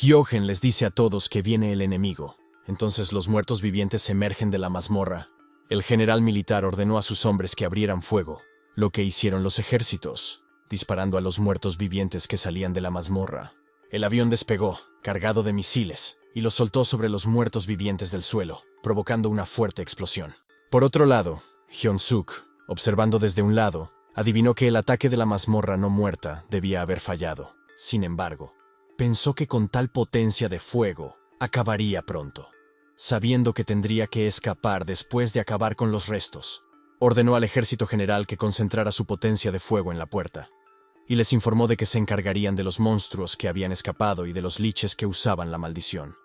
Hyogen les dice a todos que viene el enemigo. Entonces los muertos vivientes emergen de la mazmorra. El general militar ordenó a sus hombres que abrieran fuego, lo que hicieron los ejércitos, disparando a los muertos vivientes que salían de la mazmorra. El avión despegó, cargado de misiles, y los soltó sobre los muertos vivientes del suelo, provocando una fuerte explosión. Por otro lado, Hyun-suk, observando desde un lado, adivinó que el ataque de la mazmorra no muerta debía haber fallado. Sin embargo, pensó que con tal potencia de fuego, acabaría pronto. Sabiendo que tendría que escapar después de acabar con los restos, ordenó al ejército general que concentrara su potencia de fuego en la puerta, y les informó de que se encargarían de los monstruos que habían escapado y de los liches que usaban la maldición.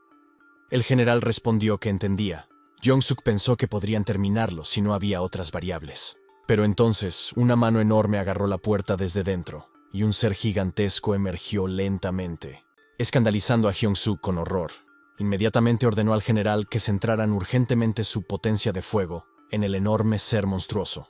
El general respondió que entendía. Jong-suk pensó que podrían terminarlo si no había otras variables. Pero entonces una mano enorme agarró la puerta desde dentro, y un ser gigantesco emergió lentamente, escandalizando a Hyung-suk con horror. Inmediatamente ordenó al general que centraran urgentemente su potencia de fuego en el enorme ser monstruoso.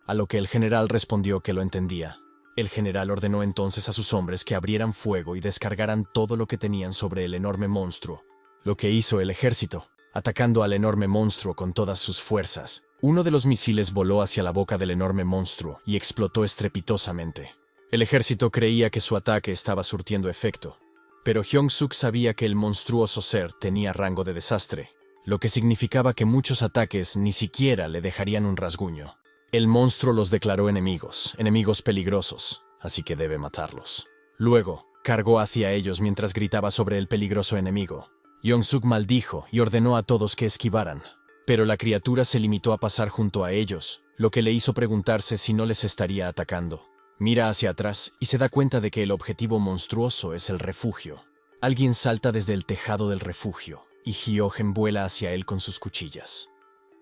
A lo que el general respondió que lo entendía. El general ordenó entonces a sus hombres que abrieran fuego y descargaran todo lo que tenían sobre el enorme monstruo, lo que hizo el ejército, atacando al enorme monstruo con todas sus fuerzas. Uno de los misiles voló hacia la boca del enorme monstruo y explotó estrepitosamente. El ejército creía que su ataque estaba surtiendo efecto, pero Hyung-suk sabía que el monstruoso ser tenía rango de desastre, lo que significaba que muchos ataques ni siquiera le dejarían un rasguño. El monstruo los declaró enemigos peligrosos, así que debe matarlos. Luego, cargó hacia ellos mientras gritaba sobre el peligroso enemigo. Hyung-suk maldijo y ordenó a todos que esquivaran, pero la criatura se limitó a pasar junto a ellos, lo que le hizo preguntarse si no les estaría atacando. Mira hacia atrás y se da cuenta de que el objetivo monstruoso es el refugio. Alguien salta desde el tejado del refugio, y Hyogen vuela hacia él con sus cuchillas,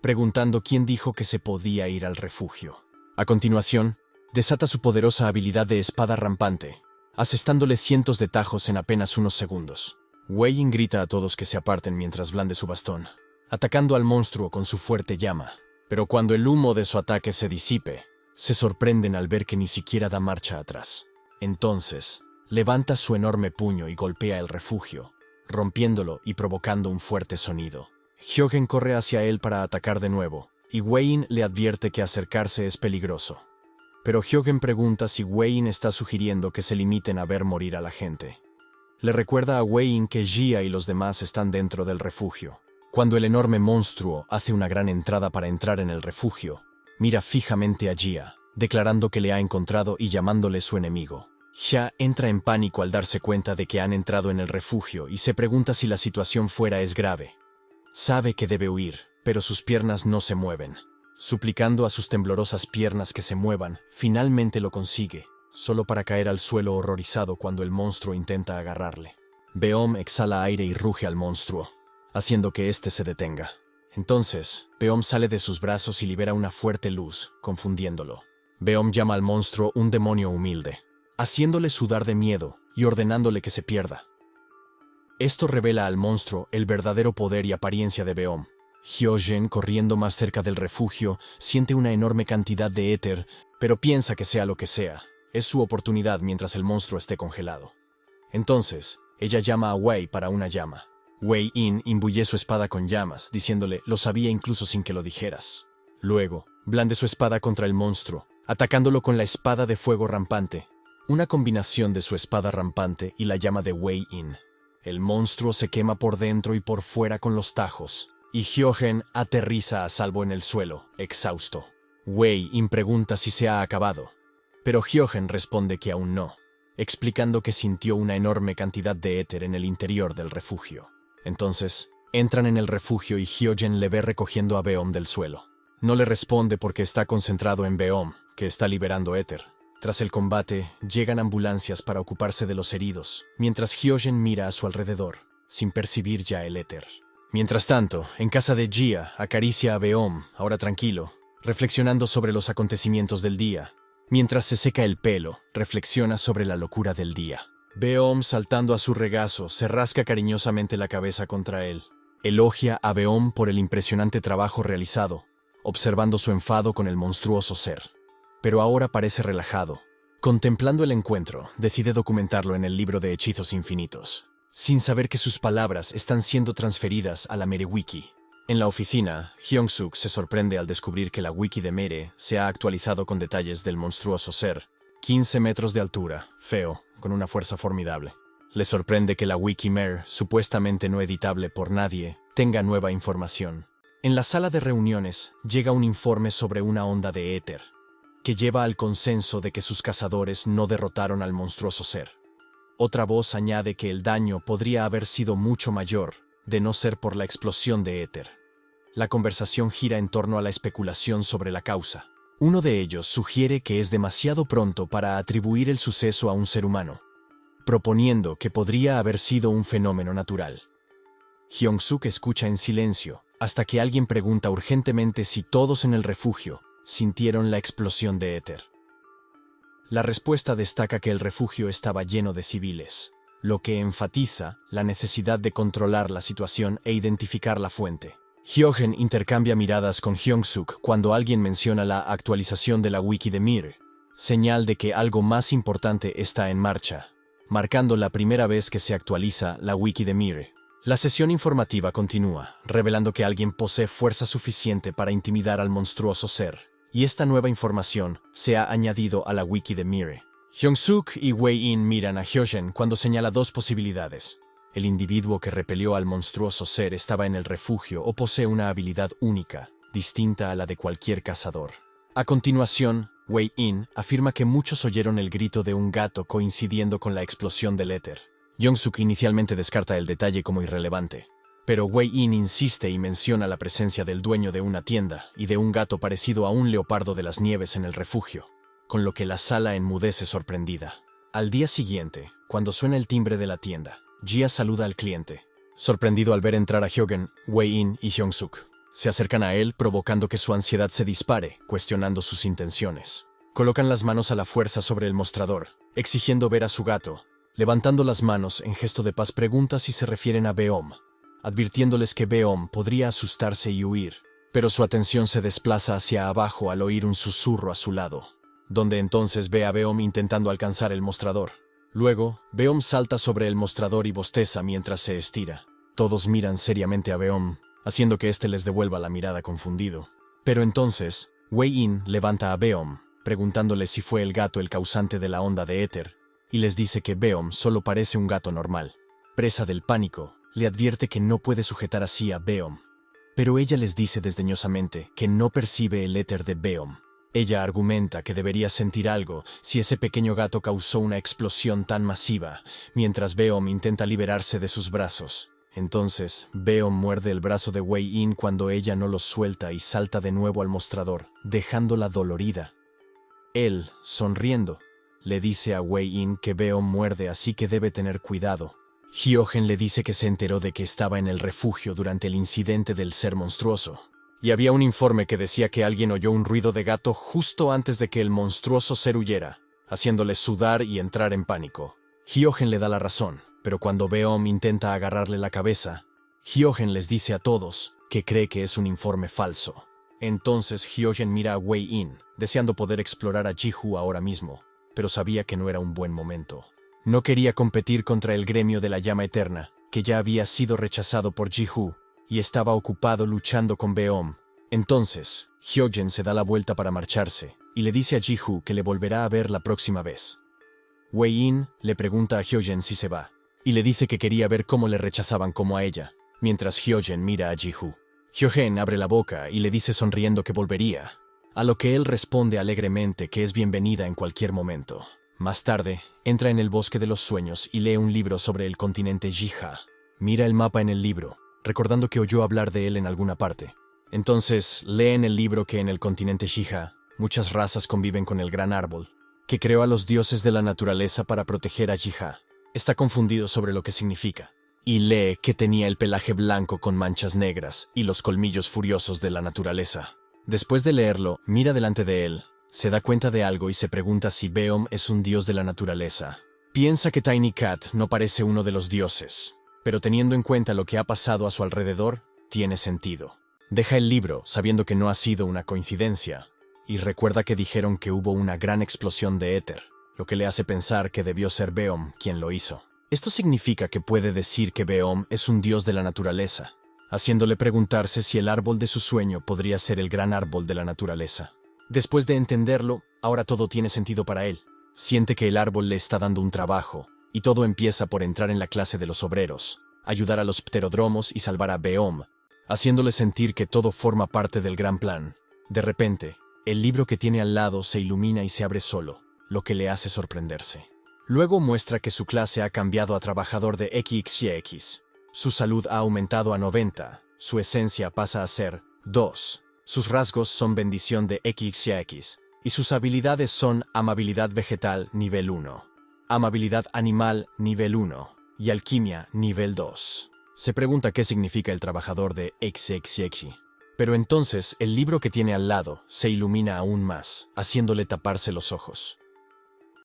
preguntando quién dijo que se podía ir al refugio. A continuación, desata su poderosa habilidad de espada rampante, asestándole cientos de tajos en apenas unos segundos. Wei-in grita a todos que se aparten mientras blande su bastón, atacando al monstruo con su fuerte llama. Pero cuando el humo de su ataque se disipe, se sorprenden al ver que ni siquiera da marcha atrás. Entonces, levanta su enorme puño y golpea el refugio, rompiéndolo y provocando un fuerte sonido. Hyogen corre hacia él para atacar de nuevo, y Wei-in le advierte que acercarse es peligroso. Pero Hyogen pregunta si Wei-in está sugiriendo que se limiten a ver morir a la gente. Le recuerda a Wei-in que Jia y los demás están dentro del refugio. Cuando el enorme monstruo hace una gran entrada para entrar en el refugio, mira fijamente a Jia, declarando que le ha encontrado y llamándole su enemigo. Jia entra en pánico al darse cuenta de que han entrado en el refugio y se pregunta si la situación fuera es grave. Sabe que debe huir, pero sus piernas no se mueven. Suplicando a sus temblorosas piernas que se muevan, finalmente lo consigue, solo para caer al suelo horrorizado cuando el monstruo intenta agarrarle. Beom exhala aire y ruge al monstruo, haciendo que éste se detenga. Entonces, Beom sale de sus brazos y libera una fuerte luz, confundiéndolo. Beom llama al monstruo un demonio humilde, haciéndole sudar de miedo y ordenándole que se pierda. Esto revela al monstruo el verdadero poder y apariencia de Beom. Hyogen, corriendo más cerca del refugio, siente una enorme cantidad de éter, pero piensa que sea lo que sea. Es su oportunidad mientras el monstruo esté congelado. Entonces, ella llama a Wei para una llama. Wei-in imbuye su espada con llamas, diciéndole, lo sabía incluso sin que lo dijeras. Luego, blande su espada contra el monstruo, atacándolo con la espada de fuego rampante, una combinación de su espada rampante y la llama de Wei-in. El monstruo se quema por dentro y por fuera con los tajos, y Hyogen aterriza a salvo en el suelo, exhausto. Wei-in pregunta si se ha acabado, pero Hyogen responde que aún no, explicando que sintió una enorme cantidad de éter en el interior del refugio. Entonces, entran en el refugio y Hyogen le ve recogiendo a Beom del suelo. No le responde porque está concentrado en Beom, que está liberando éter. Tras el combate, llegan ambulancias para ocuparse de los heridos, mientras Hyogen mira a su alrededor, sin percibir ya el éter. Mientras tanto, en casa de Jia, acaricia a Beom, ahora tranquilo, reflexionando sobre los acontecimientos del día. Mientras se seca el pelo, reflexiona sobre la locura del día. Beom, saltando a su regazo, se rasca cariñosamente la cabeza contra él. Elogia a Beom por el impresionante trabajo realizado, observando su enfado con el monstruoso ser. Pero ahora parece relajado. Contemplando el encuentro, decide documentarlo en el libro de hechizos infinitos, sin saber que sus palabras están siendo transferidas a la Mere Wiki. En la oficina, Hyung-suk se sorprende al descubrir que la wiki de Mere se ha actualizado con detalles del monstruoso ser. 15 metros de altura, feo, con una fuerza formidable. Le sorprende que la wiki Mere, supuestamente no editable por nadie, tenga nueva información. En la sala de reuniones, llega un informe sobre una onda de éter, que lleva al consenso de que sus cazadores no derrotaron al monstruoso ser. Otra voz añade que el daño podría haber sido mucho mayor, de no ser por la explosión de éter. La conversación gira en torno a la especulación sobre la causa. Uno de ellos sugiere que es demasiado pronto para atribuir el suceso a un ser humano, proponiendo que podría haber sido un fenómeno natural. Hyung-suk escucha en silencio, hasta que alguien pregunta urgentemente si todos en el refugio sintieron la explosión de éter. La respuesta destaca que el refugio estaba lleno de civiles, lo que enfatiza la necesidad de controlar la situación e identificar la fuente. Hyogen intercambia miradas con Hyung-suk cuando alguien menciona la actualización de la wiki de Mir, señal de que algo más importante está en marcha, marcando la primera vez que se actualiza la wiki de Mir. La sesión informativa continúa, revelando que alguien posee fuerza suficiente para intimidar al monstruoso ser, y esta nueva información se ha añadido a la wiki de Mir. Hyung-suk y Wei-in miran a Hyogen cuando señala dos posibilidades. El individuo que repelió al monstruoso ser estaba en el refugio o posee una habilidad única, distinta a la de cualquier cazador. A continuación, Wei-in afirma que muchos oyeron el grito de un gato coincidiendo con la explosión del éter. Hyung-suk inicialmente descarta el detalle como irrelevante, pero Wei-in insiste y menciona la presencia del dueño de una tienda y de un gato parecido a un leopardo de las nieves en el refugio, con lo que la sala enmudece sorprendida. Al día siguiente, cuando suena el timbre de la tienda, Jia saluda al cliente. Sorprendido al ver entrar a Hyogen, Wei-in y Hyung-suk se acercan a él provocando que su ansiedad se dispare, cuestionando sus intenciones. Colocan las manos a la fuerza sobre el mostrador, exigiendo ver a su gato. Levantando las manos en gesto de paz pregunta si se refieren a Beom, advirtiéndoles que Beom podría asustarse y huir, pero su atención se desplaza hacia abajo al oír un susurro a su lado, donde entonces ve a Beom intentando alcanzar el mostrador. Luego, Beom salta sobre el mostrador y bosteza mientras se estira. Todos miran seriamente a Beom, haciendo que éste les devuelva la mirada confundido. Pero entonces, Wei-in levanta a Beom, preguntándole si fue el gato el causante de la onda de éter, y les dice que Beom solo parece un gato normal. Presa del pánico, le advierte que no puede sujetar así a Beom. Pero ella les dice desdeñosamente que no percibe el éter de Beom. Ella argumenta que debería sentir algo si ese pequeño gato causó una explosión tan masiva, mientras Beom intenta liberarse de sus brazos. Entonces, Beom muerde el brazo de Wei-in cuando ella no lo suelta y salta de nuevo al mostrador, dejándola dolorida. Él, sonriendo, le dice a Wei-in que Beom muerde así que debe tener cuidado. Hyogen le dice que se enteró de que estaba en el refugio durante el incidente del ser monstruoso, y había un informe que decía que alguien oyó un ruido de gato justo antes de que el monstruoso ser huyera, haciéndole sudar y entrar en pánico. Hyogen le da la razón, pero cuando Beom intenta agarrarle la cabeza, Hyogen les dice a todos que cree que es un informe falso. Entonces Hyogen mira a Wei-in, deseando poder explorar a Ji-hoo ahora mismo, pero sabía que no era un buen momento. No quería competir contra el gremio de la llama eterna, que ya había sido rechazado por Ji-hoo, y estaba ocupado luchando con Beom. Entonces, Hyogen se da la vuelta para marcharse, y le dice a Ji-hoo que le volverá a ver la próxima vez. Wei-in le pregunta a Hyogen si se va, y le dice que quería ver cómo le rechazaban como a ella, mientras Hyogen mira a Ji-hoo. Hyogen abre la boca y le dice sonriendo que volvería, a lo que él responde alegremente que es bienvenida en cualquier momento. Más tarde, entra en el bosque de los sueños y lee un libro sobre el continente Jiha. Mira el mapa en el libro, recordando que oyó hablar de él en alguna parte. Entonces, lee en el libro que en el continente Jiha, muchas razas conviven con el gran árbol, que creó a los dioses de la naturaleza para proteger a Jiha. Está confundido sobre lo que significa, y lee que tenía el pelaje blanco con manchas negras y los colmillos furiosos de la naturaleza. Después de leerlo, mira delante de él, se da cuenta de algo y se pregunta si Beom es un dios de la naturaleza. Piensa que Tiny Cat no parece uno de los dioses, pero teniendo en cuenta lo que ha pasado a su alrededor, tiene sentido. Deja el libro sabiendo que no ha sido una coincidencia, y recuerda que dijeron que hubo una gran explosión de éter, lo que le hace pensar que debió ser Beom quien lo hizo. Esto significa que puede decir que Beom es un dios de la naturaleza, haciéndole preguntarse si el árbol de su sueño podría ser el gran árbol de la naturaleza. Después de entenderlo, ahora todo tiene sentido para él. Siente que el árbol le está dando un trabajo, y todo empieza por entrar en la clase de los obreros, ayudar a los pterodromos y salvar a Beom, haciéndole sentir que todo forma parte del gran plan. De repente, el libro que tiene al lado se ilumina y se abre solo, lo que le hace sorprenderse. Luego muestra que su clase ha cambiado a trabajador de XYX. Su salud ha aumentado a 90, su esencia pasa a ser 2. Sus rasgos son bendición de XYX, y sus habilidades son amabilidad vegetal nivel 1, amabilidad animal nivel 1 y alquimia nivel 2. Se pregunta qué significa el trabajador de XXX. Pero entonces el libro que tiene al lado se ilumina aún más, haciéndole taparse los ojos.